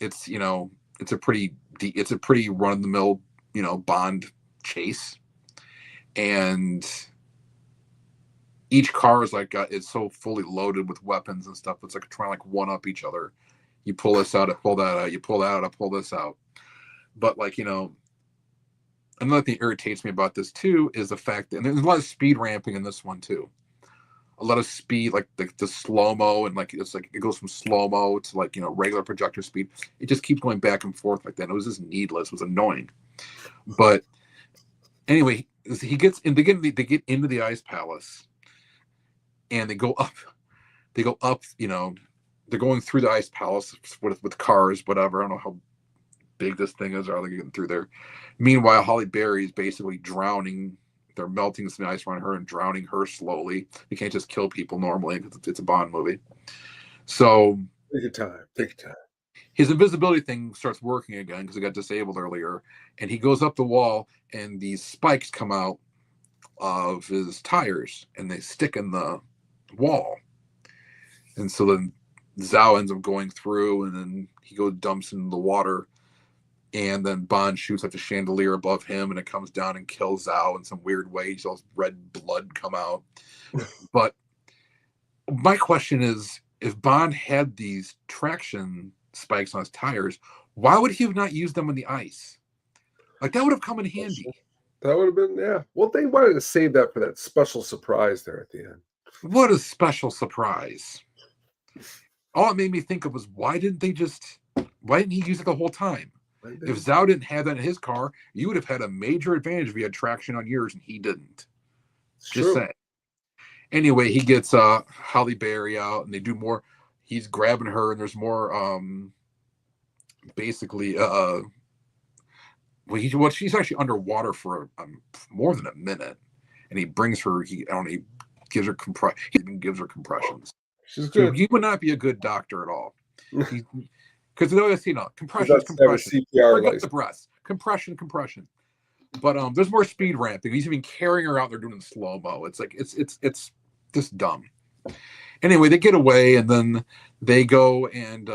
It's a pretty run of the mill, Bond chase. And each car is like it's so fully loaded with weapons and stuff. It's like trying to like one up each other. You pull this out, I pull that out. You pull that out, I pull this out. But like another thing that irritates me about this too is the fact that, and there's a lot of speed ramping in this one too. A lot of speed, like the slow mo, and like it's like it goes from slow mo to like regular projector speed. It just keeps going back and forth like that. And it was just needless. It was annoying. But anyway, he gets in. They get into the ice palace. And they go up, they're going through the ice palace with cars, whatever. I don't know how big this thing is or how they're getting through there. Meanwhile, Holly Berry is basically drowning they're melting some ice around her and drowning her slowly. You can't just kill people normally because it's a Bond movie. So Take your time. Take your time. his invisibility thing starts working again because it got disabled earlier, and he goes up the wall, and these spikes come out of his tires, and they stick in the wall. And so then Zhao ends up going through, and then he goes dumps into the water, and then Bond shoots like the chandelier above him, and it comes down and kills Zhao in some weird way. So red blood come out. But my question is, if Bond had these traction spikes on his tires, why would he have not used them on the ice? Like, that would have come in handy. That would have been, yeah. Well, they wanted to save that for that special surprise there at the end. What a special surprise. All it made me think of was, why didn't he use it the whole time? If Zhao didn't have that in his car, you would have had a major advantage if he had traction on yours, and he didn't. Just saying. Anyway, he gets Halle Berry out, and they do more. He's grabbing her, and there's more. Basically, she's actually underwater for more than a minute, and he brings her. He gives her compressions. She's good. He would not be a good doctor at all. Because compression. CPR the breath. Compression. But there's more speed ramping. He's even carrying her out there doing slow mo. It's like it's just dumb. Anyway, they get away, and then they go and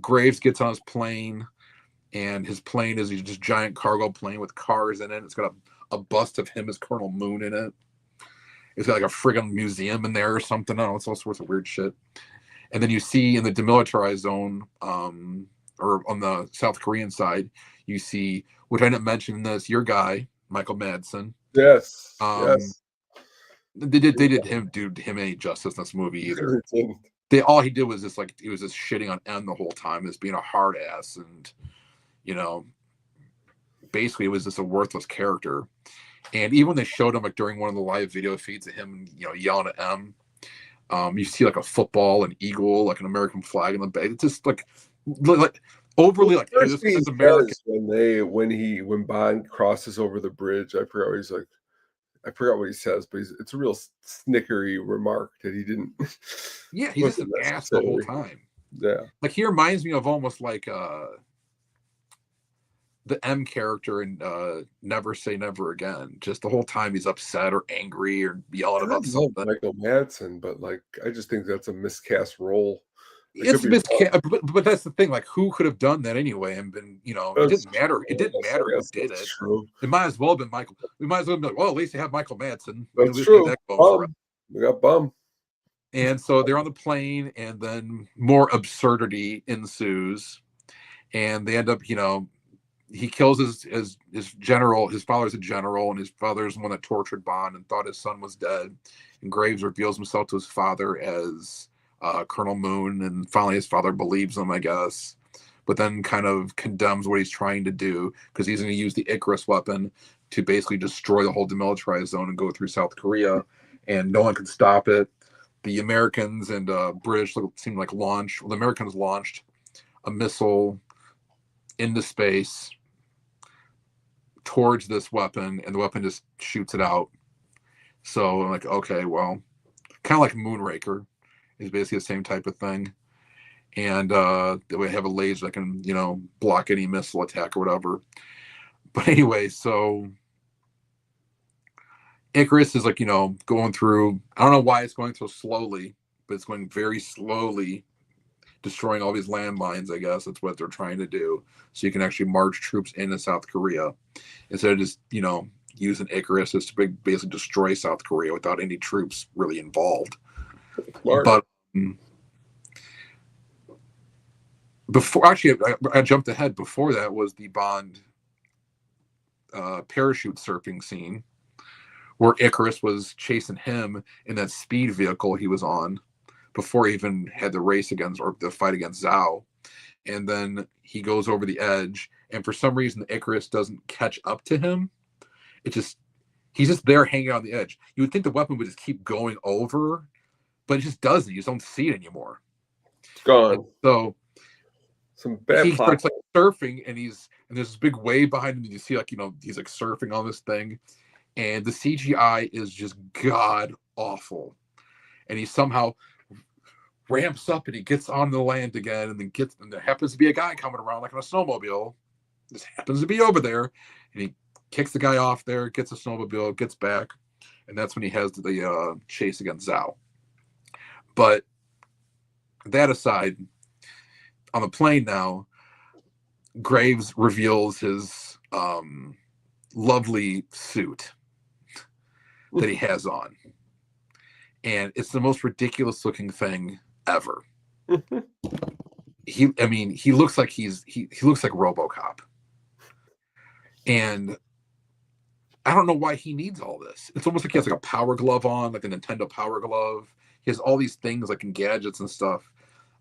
Graves gets on his plane, and his plane is just giant cargo plane with cars in it. It's got a bust of him as Colonel Moon in it. It's got like a friggin' museum in there or something. I don't know. It's all sorts of weird shit. And then you see in the demilitarized zone, or on the South Korean side, you see, which I didn't mention this, your guy, Michael Madsen. Yes. Yes. They did him do him any justice in this movie either. All he did was just like, he was just shitting on M the whole time, as being a hard ass, and basically it was just a worthless character. And even when they showed him like during one of the live video feeds of him, yelling at M, you see like a football, an eagle, like an American flag in the back. It's just like overly like, hey, this is American. When Bond crosses over the bridge, I forgot what he says, but it's a real snickery remark that he didn't. Yeah, he's just an ass the whole time. Yeah, like he reminds me of almost like the M character in Never Say Never Again. Just the whole time he's upset or angry or yelling about something. Michael Madsen, but like I just think that's a miscast role. It's miscast, but that's the thing. Like, who could have done that anyway? And been, it didn't matter. It didn't matter who did it. True. It might as well have been Michael. We might as well have been like, well, at least they have Michael Madsen. That's true. We got Bum. And so they're on the plane, and then more absurdity ensues, and they end up, he kills his general. His father's a general, and his father's the one that tortured Bond and thought his son was dead. And Graves reveals himself to his father as Colonel Moon, and finally his father believes him, I guess, but then kind of condemns what he's trying to do, because he's going to use the Icarus weapon to basically destroy the whole demilitarized zone and go through South Korea, and no one can stop it. The Americans and British seem like the Americans launched a missile into space towards this weapon, and the weapon just shoots it out. So I'm like, okay, well, kind of like Moonraker is basically the same type of thing. And they have a laser that can, block any missile attack or whatever. But anyway, so Icarus is like, going through, I don't know why it's going so slowly, but it's going very slowly, destroying all these landmines, I guess. That's what they're trying to do. So you can actually march troops into South Korea instead of just, using Icarus to basically destroy South Korea without any troops really involved. Smart. But before, actually, I jumped ahead. Before that was the Bond parachute surfing scene, where Icarus was chasing him in that speed vehicle he was on before he even had the race against, or the fight against Zhao. And then he goes over the edge, and for some reason the Icarus doesn't catch up to him. He's just there hanging on the edge. You would think the weapon would just keep going over, but it just doesn't. You just don't see it anymore. It's gone. And so Some bad he plot. starts like surfing, and there's this big wave behind him, and you see like he's like surfing on this thing, and the CGI is just god awful, and he somehow ramps up and he gets on the land again, and there happens to be a guy coming around like on a snowmobile. This happens to be over there, and he kicks the guy off there, gets a snowmobile, gets back, and that's when he has the chase against Zhao. But that aside, on the plane now, Graves reveals his lovely suit that he has on, and it's the most ridiculous looking thing ever. He looks like he looks like RoboCop, and I don't know why he needs all this. It's almost like he has like a power glove on, like a Nintendo power glove. He has all these things like in gadgets and stuff.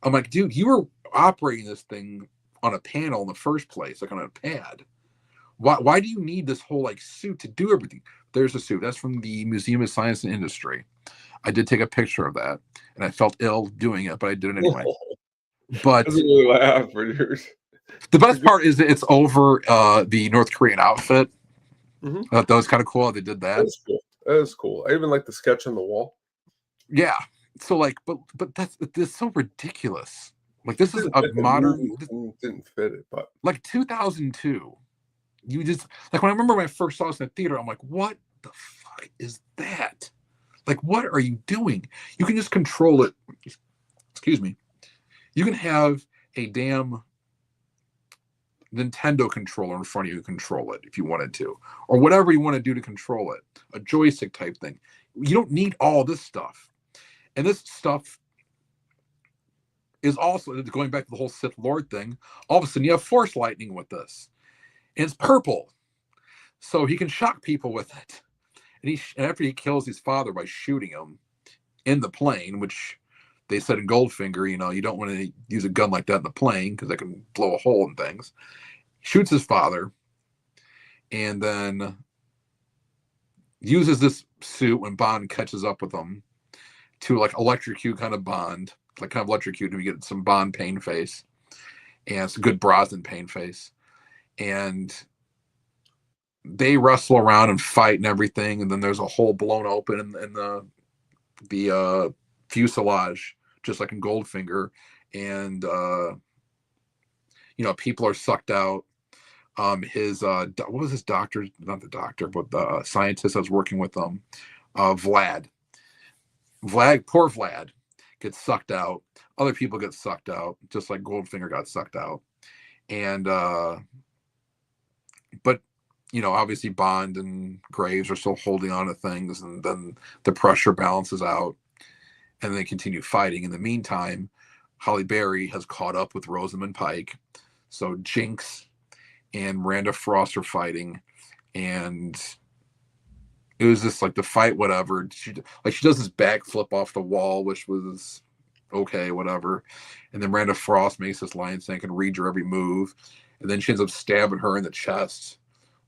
I'm like, dude, you were operating this thing on a panel in the first place, like on a pad. Why do you need this whole like suit to do everything? There's a suit. That's from the Museum of Science and Industry. I did take a picture of that, and I felt ill doing it, but I did it anyway. But Doesn't really laugh for yours. the best part is that it's over the North Korean outfit. Mm-hmm. I thought that was kind of cool. They did that. That's cool. That is cool. I even like the sketch on the wall. Yeah. So like, but that's so ridiculous. Like this is a modern. Didn't fit it, but like 2002. You just like when I remember when I first saw this in the theater, I'm like, what the fuck is that? Like, what are you doing? You can just control it. Excuse me. You can have a damn Nintendo controller in front of you to control it if you wanted to, or whatever you want to do to control it, a joystick type thing. You don't need all this stuff. And this stuff is also going back to the whole Sith Lord thing. All of a sudden, you have Force lightning with this, and it's purple, so he can shock people with it. And after he kills his father by shooting him in the plane, which they said in Goldfinger, you don't want to use a gun like that in the plane because that can blow a hole in things. He shoots his father, and then uses this suit when Bond catches up with him to like electrocute kind of Bond, like kind of electrocute him. You get some Bond pain face, and it's a good Brosnan pain face, and they wrestle around and fight and everything, and then there's a hole blown open in the fuselage, just like in Goldfinger, and people are sucked out. His what was his doctor? Not the doctor, but the scientist that was working with them, Vlad. Poor Vlad, gets sucked out. Other people get sucked out, just like Goldfinger got sucked out. And but obviously Bond and Graves are still holding on to things, and then the pressure balances out, and they continue fighting. In the meantime, Halle Berry has caught up with Rosamund Pike, so Jinx and Miranda Frost are fighting, and it was just like the fight, whatever. She does this backflip off the wall, which was okay, whatever. And then Miranda Frost makes this line saying can read your every move, and then she ends up stabbing her in the chest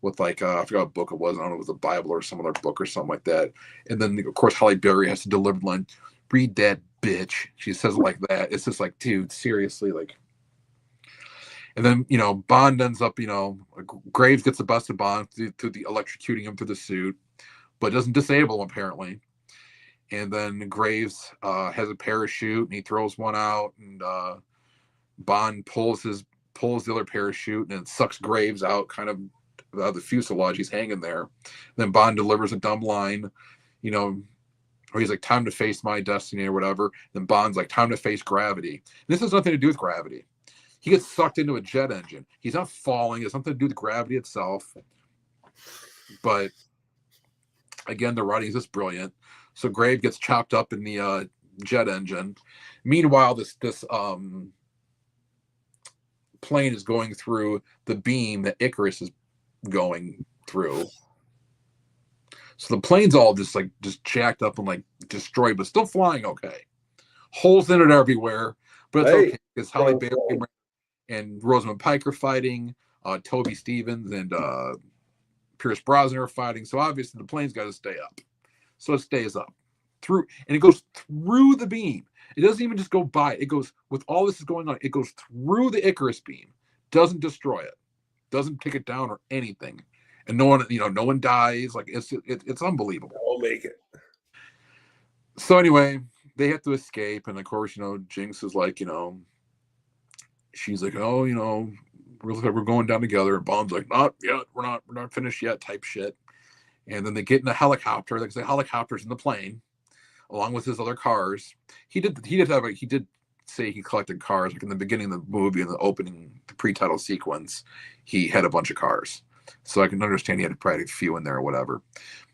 with like I forgot what book it was. I don't know if it was a Bible or some other book or something like that. And then of course Halle Berry has to deliver the line, "Read that, bitch." She says it like that. It's just like, dude, seriously, like. And then Bond ends up Graves gets the best of Bond through the electrocuting him through the suit, but doesn't disable him apparently. And then Graves has a parachute and he throws one out, and Bond pulls the other parachute and it sucks Graves out kind of the fuselage. He's hanging there. And then Bond delivers a dumb line, or he's like, "Time to face my destiny," or whatever. Then Bond's like, "Time to face gravity." And this has nothing to do with gravity. He gets sucked into a jet engine. He's not falling. It has something to do with gravity itself. But again, the writing is just brilliant. So Graves gets chopped up in the jet engine. Meanwhile, this plane is going through the beam that Icarus is going through. So the plane's all just jacked up and like destroyed, but still flying okay. Holes in it everywhere, but it's okay because Halle Berry and Rosamund Pike are fighting. Toby Stevens and Pierce Brosnan are fighting. So obviously the plane's got to stay up. So it stays up. through, and it goes through the beam. It doesn't even just go by. It goes, with all this is going on, it goes through the Icarus beam. Doesn't destroy it. Doesn't take it down or anything. And no one dies. Like it's unbelievable. I'll make it. So anyway, they have to escape, and of course, Jinx is like, she's like, oh, we're going down together. And Bond's like, not yet. We're not finished yet, type shit. And then they get in a helicopter. Like the helicopter's in the plane, along with his other cars. He did say he collected cars. Like in the beginning of the movie, in the pre-title sequence, he had a bunch of cars. So I can understand he had probably a few in there or whatever.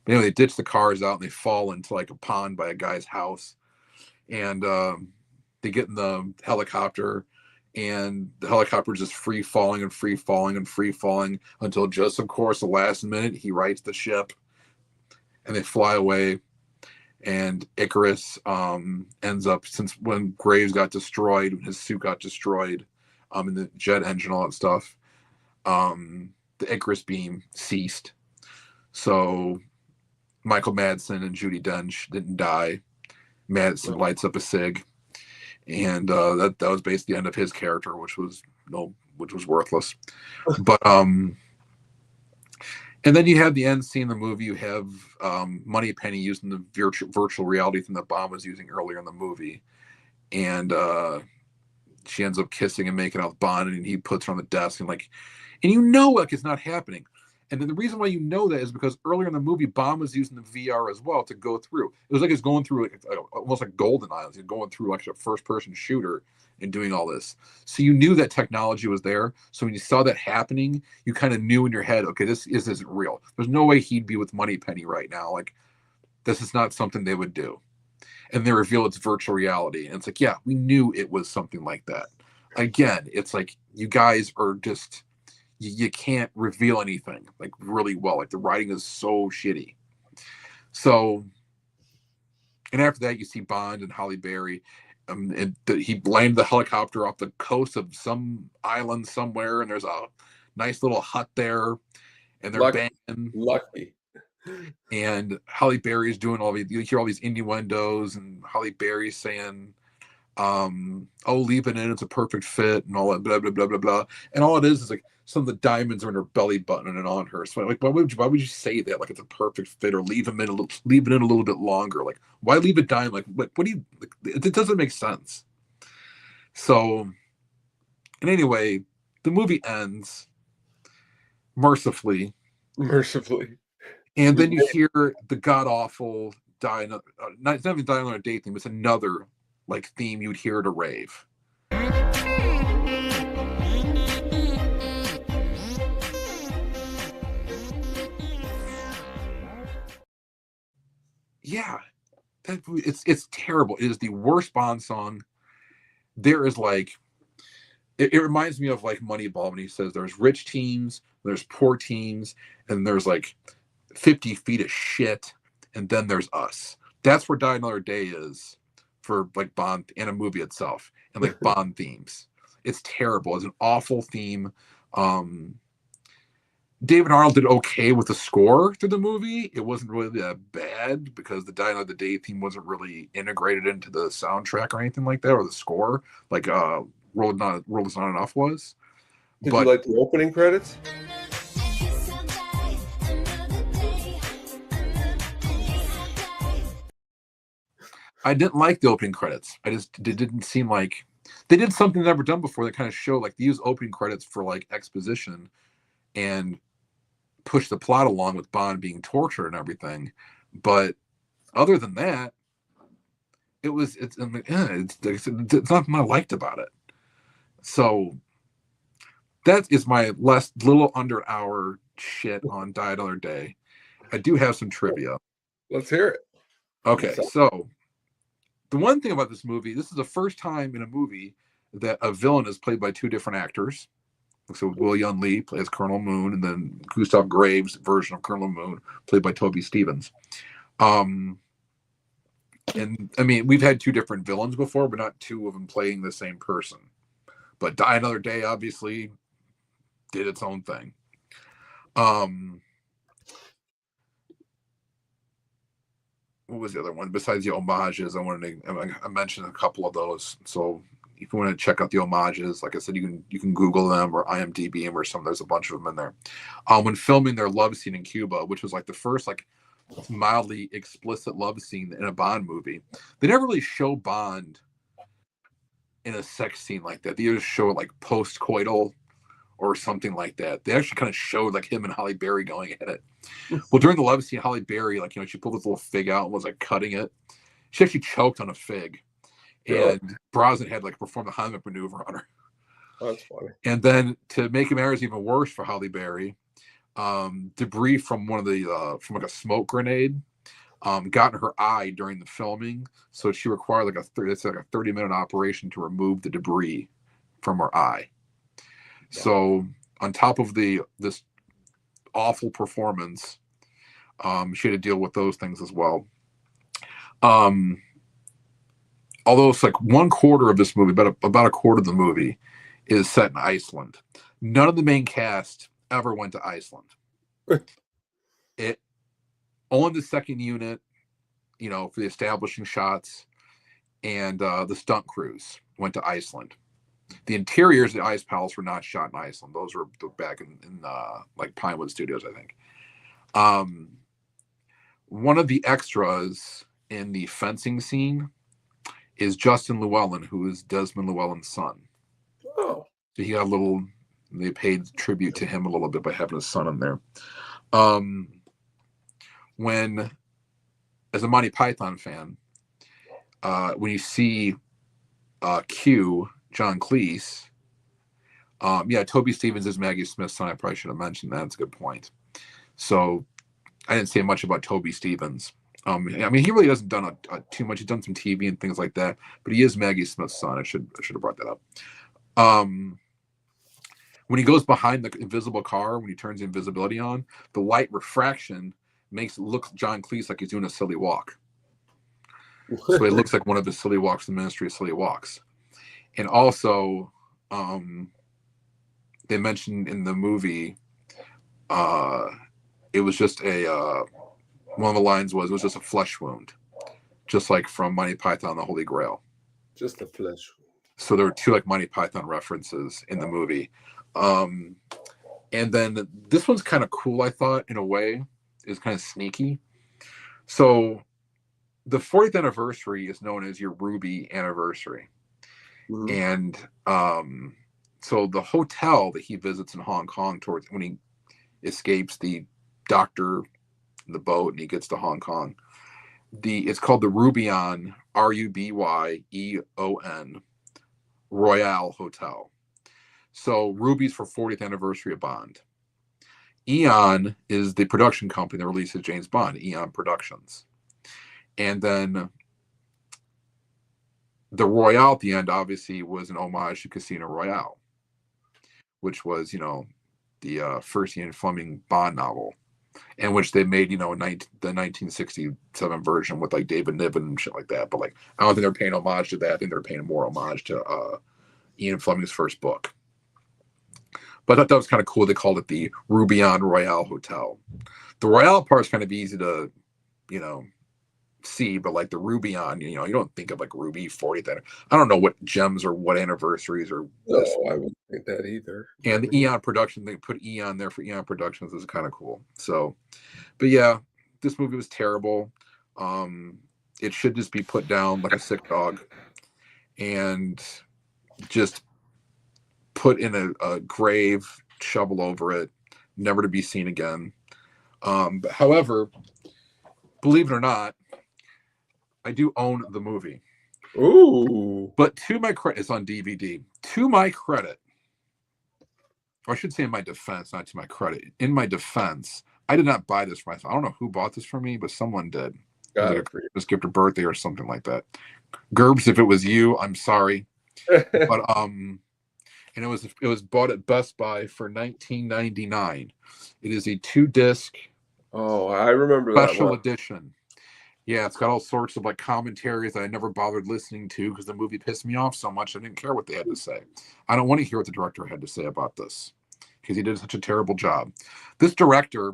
But anyway, they ditch the cars out and they fall into like a pond by a guy's house. And they get in the helicopter, and the helicopter is just free falling and free falling and free falling until just, of course, the last minute he rights the ship, and they fly away. And Icarus ends up, since when Graves got destroyed, when his suit got destroyed, in the jet engine, all that stuff, the Icarus beam ceased. So Michael Madsen and Judi Dench didn't die. Madsen lights up a cig, and that was basically the end of his character, which was worthless. But and then you have the end scene in the movie. You have Moneypenny using the virtual reality thing that Bond was using earlier in the movie, and she ends up kissing and making out with Bond, and he puts her on the desk, and it's not happening. And then the reason why that is because earlier in the movie, Bond was using the VR as well to go through. It was like it's going through almost like GoldenEye. He's going through like a first-person shooter and doing all this. So you knew that technology was there. So when you saw that happening, you kind of knew in your head, okay, this isn't real. There's no way he'd be with Moneypenny right now. Like, this is not something they would do. And they reveal it's virtual reality. And it's like, yeah, we knew it was something like that. Again, it's like, you guys are just... you can't reveal anything like really well. Like the writing is so shitty. So, and after that, you see Bond and Halle Berry, and he landed the helicopter off the coast of some island somewhere, and there's a nice little hut there, and they're banging. Lucky. And Halle Berry is doing you hear all these innuendos, and Halle Berry saying, leave it in, it's a perfect fit, and all that, blah blah blah blah blah. And all it is like some of the diamonds are in her belly button and on her. So like, why would you say that? Like it's a perfect fit, or leave it in a little bit longer. Like, why leave a diamond? Like what do you? Like, it doesn't make sense. So, and anyway, the movie ends mercifully, and then you hear the god awful die. It's not even Die Another Day theme. It's another like theme you'd hear at a rave. Yeah, it's terrible. It is the worst Bond song. There is like, it reminds me of like Moneyball when he says there's rich teams, there's poor teams, and there's like 50 feet of shit, and then there's us. That's where Die Another Day is for like Bond and a movie itself, and like Bond themes. It's terrible. It's an awful theme. David Arnold did okay with the score through the movie. It wasn't really that bad because the Die Another Day theme wasn't really integrated into the soundtrack or anything like that, or the score, like World Is Not Enough was. Did you like the opening credits? I didn't like the opening credits. It didn't seem like they did something never done before that kind of showed like they use opening credits for like exposition and push the plot along with Bond being tortured and everything. But other than that, it's nothing I liked about it. So that is my last little under hour shit on Die Another Day. I do have some trivia. Let's hear it. Okay, so the one thing about this movie, this is the first time in a movie that a villain is played by two different actors. So Will Yun Lee plays Colonel Moon, and then Gustav Graves' version of Colonel Moon, played by Toby Stevens. And I mean, we've had two different villains before, but not two of them playing the same person. But Die Another Day obviously did its own thing. what was the other one besides the homages? I mentioned a couple of those. So if you want to check out the homages, like I said, you can Google them or IMDb them or something. There's a bunch of them in there. When filming their love scene in Cuba, which was like the first like mildly explicit love scene in a Bond movie, they never really show Bond in a sex scene like that. They just show it like post-coital or something like that. They actually kind of showed like him and Halle Berry going at it. Well, during the love scene, Halle Berry, like, she pulled this little fig out and was like cutting it. She actually choked on a fig, and Brosnan had like performed the Heimlich maneuver on her. That's funny. And then to make matters even worse for Halle Berry, debris from one of the from like a smoke grenade got in her eye during the filming, so she required like a 30-minute operation to remove the debris from her eye. So on top of this awful performance, she had to deal with those things as well. Although it's like 1/4 of this movie, about a quarter of the movie is set in Iceland. None of the main cast ever went to Iceland. It only the second unit, for the establishing shots, and the stunt crews went to Iceland. The interiors of the Ice Palace were not shot in Iceland. Those were back in like Pinewood Studios, I think. One of the extras in the fencing scene is Justin Llewellyn, who is Desmond Llewellyn's son. Oh. So he got they paid tribute to him a little bit by having his son in there. When, as a Monty Python fan, when you see Q, John Cleese, Toby Stevens is Maggie Smith's son. I probably should have mentioned that. That's a good point. So I didn't say much about Toby Stevens. I mean, he really hasn't done too much. He's done some TV and things like that, but he is Maggie Smith's son. I should have brought that up. When he goes behind the invisible car, when he turns the invisibility on, the light refraction makes it look John Cleese like he's doing a silly walk. So it looks like one of his silly walks, the Ministry of Silly Walks. And also, they mentioned in the movie, it was just one of the lines was, it was just a flesh wound, just like from Monty Python and the Holy Grail. Just a flesh wound. So there were two like Monty Python references in the movie. And then this one's kind of cool, I thought, in a way. It's kind of sneaky. So the 40th anniversary is known as your Ruby anniversary. Mm-hmm. And so the hotel that he visits in Hong Kong towards when he escapes the doctor in the boat and he gets to Hong Kong, it's called the Rubyon, Rubyeon Royale Hotel. So Ruby's for 40th anniversary of Bond. Eon is the production company that releases James Bond, Eon Productions. And then the Royale at the end obviously was an homage to Casino Royale, which was, the first Ian Fleming Bond novel, in which they made, the 1967 version with like David Niven and shit like that. But like, I don't think they're paying homage to that. I think they're paying more homage to Ian Fleming's first book. But I thought that was kind of cool. They called it the Rubyon Royale Hotel. The Royale part's kind of easy to, see, but like the Rubyon, you don't think of like Ruby 40th. I don't know what gems or what anniversaries or. No, I wouldn't think that either. And the Eon production, they put Eon there for Eon Productions. Is kind of cool. So, but yeah, this movie was terrible. It should just be put down like a sick dog, and just put in a grave, shovel over it, never to be seen again. But however, believe it or not, I do own the movie. Ooh. But to my credit, it's on DVD. To my credit, or I should say in my defense, not to my credit. In my defense, I did not buy this for myself. I don't know who bought this for me, but someone did. Like a Christmas gift or birthday or something like that. Gerbs, if it was you, I'm sorry. But and it was bought at Best Buy for $19.99. It is a 2-disc. Oh, I remember that special edition. Yeah, it's got all sorts of like commentaries that I never bothered listening to because the movie pissed me off so much I didn't care what they had to say. I don't want to hear what the director had to say about this because he did such a terrible job. This director,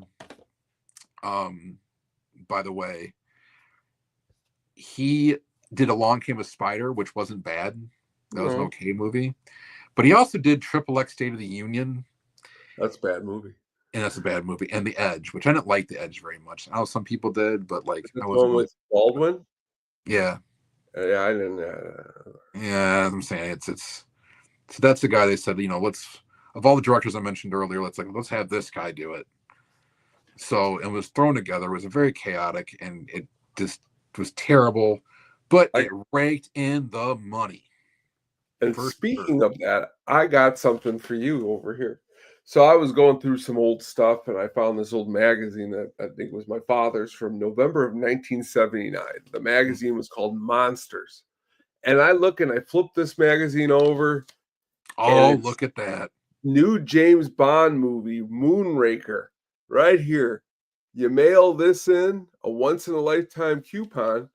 by the way, he did Along Came a Spider, which wasn't bad. That was an No, okay movie. But he also did Triple X State of the Union, that's a bad movie. and that's a bad movie. And The Edge, which I didn't like The Edge very much. I know some people did, but like Is this I the wasn't one really. with Baldwin? Yeah, Yeah, I didn't. yeah. I'm saying it's. So that's the guy they said, let's of all the directors I mentioned earlier, let's have this guy do it. So it was thrown together. It was a very chaotic, and it just was terrible, but it raked in the money. And For speaking sure. of that, I got something for you over here. So I was going through some old stuff and I found this old magazine that I think was my father's from November of 1979. The magazine was called Monsters. And I look and I flip this magazine over and Oh, it's look at that. new James Bond movie, Moonraker, right here. You mail this in, a once in a lifetime coupon,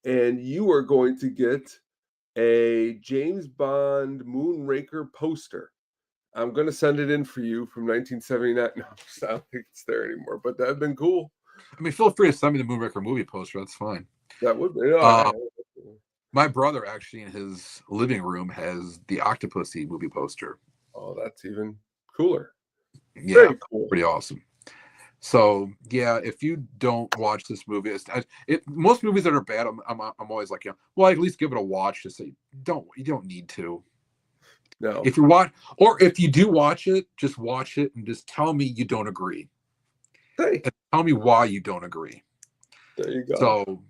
and you are going to get a James Bond Moonraker poster. I'm gonna send it in for you from 1979. No, I don't think it's there anymore, but that'd been cool. I mean, feel free to send me the Moonraker movie poster. That's fine. That would be. Oh, Uh, my brother actually in his living room has the Octopussy movie poster. oh, that's even cooler. Yeah, Very cool. pretty awesome. So yeah, if you don't watch this movie, most movies that are bad, I'm always like, well, at least give it a watch. Just say you don't need to. No, If you watch, or if you do watch it, just watch it and just tell me you don't agree. hey, And tell me why you don't agree. there you go. So,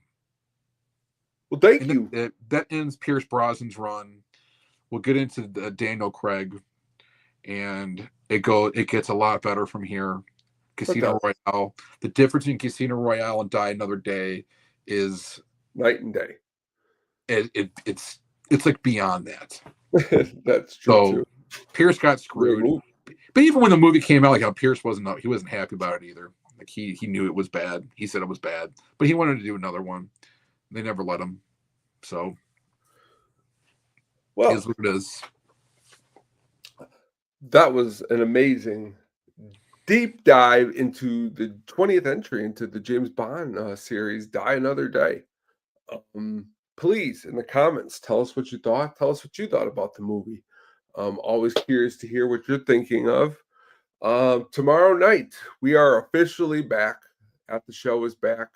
well, thank you. That ends Pierce Brosnan's run. We'll get into Daniel Craig, and it gets a lot better from here. Casino Royale. The difference between Casino Royale and Die Another Day is night and day. It's like beyond that. That's true too. Pierce got screwed. But even when the movie came out, like Pierce wasn't happy about it either. Like he knew it was bad. He said it was bad, but he wanted to do another one. They never let him. So, well, it is what it is. That was an amazing deep dive into the 20th entry into the James Bond series, Die Another Day. Please, in the comments, tell us what you thought. Tell us what you thought about the movie. Always curious to hear what you're thinking of. Tomorrow night, we are officially back. At the Show is back.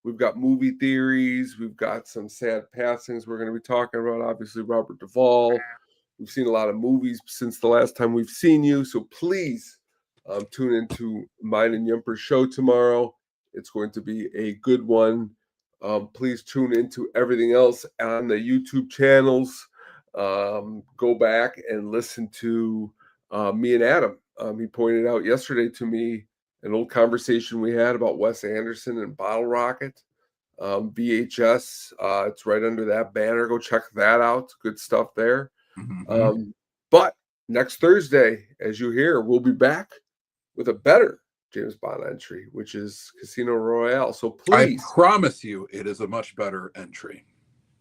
We've got movie theories. We've got some sad passings we're going to be talking about. Obviously, Robert Duvall. We've seen a lot of movies since the last time we've seen you. So please tune into mine and Yumper's show tomorrow. It's going to be a good one. Please tune into everything else on the YouTube channels. Go back and listen to me and Adam. He pointed out yesterday to me an old conversation we had about Wes Anderson and Bottle Rocket. VHS. It's right under that banner. Go check that out. Good stuff there. Mm-hmm. But next Thursday, as you hear, we'll be back with a better James Bond entry, which is Casino Royale. So please. I promise you, it is a much better entry.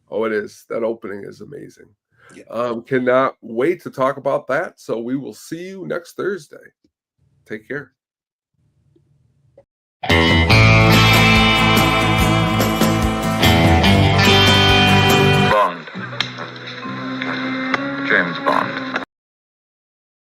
Oh, it is. That opening is amazing. Yeah. Cannot wait to talk about that. So we will see you next Thursday. Take care. Bond. James Bond.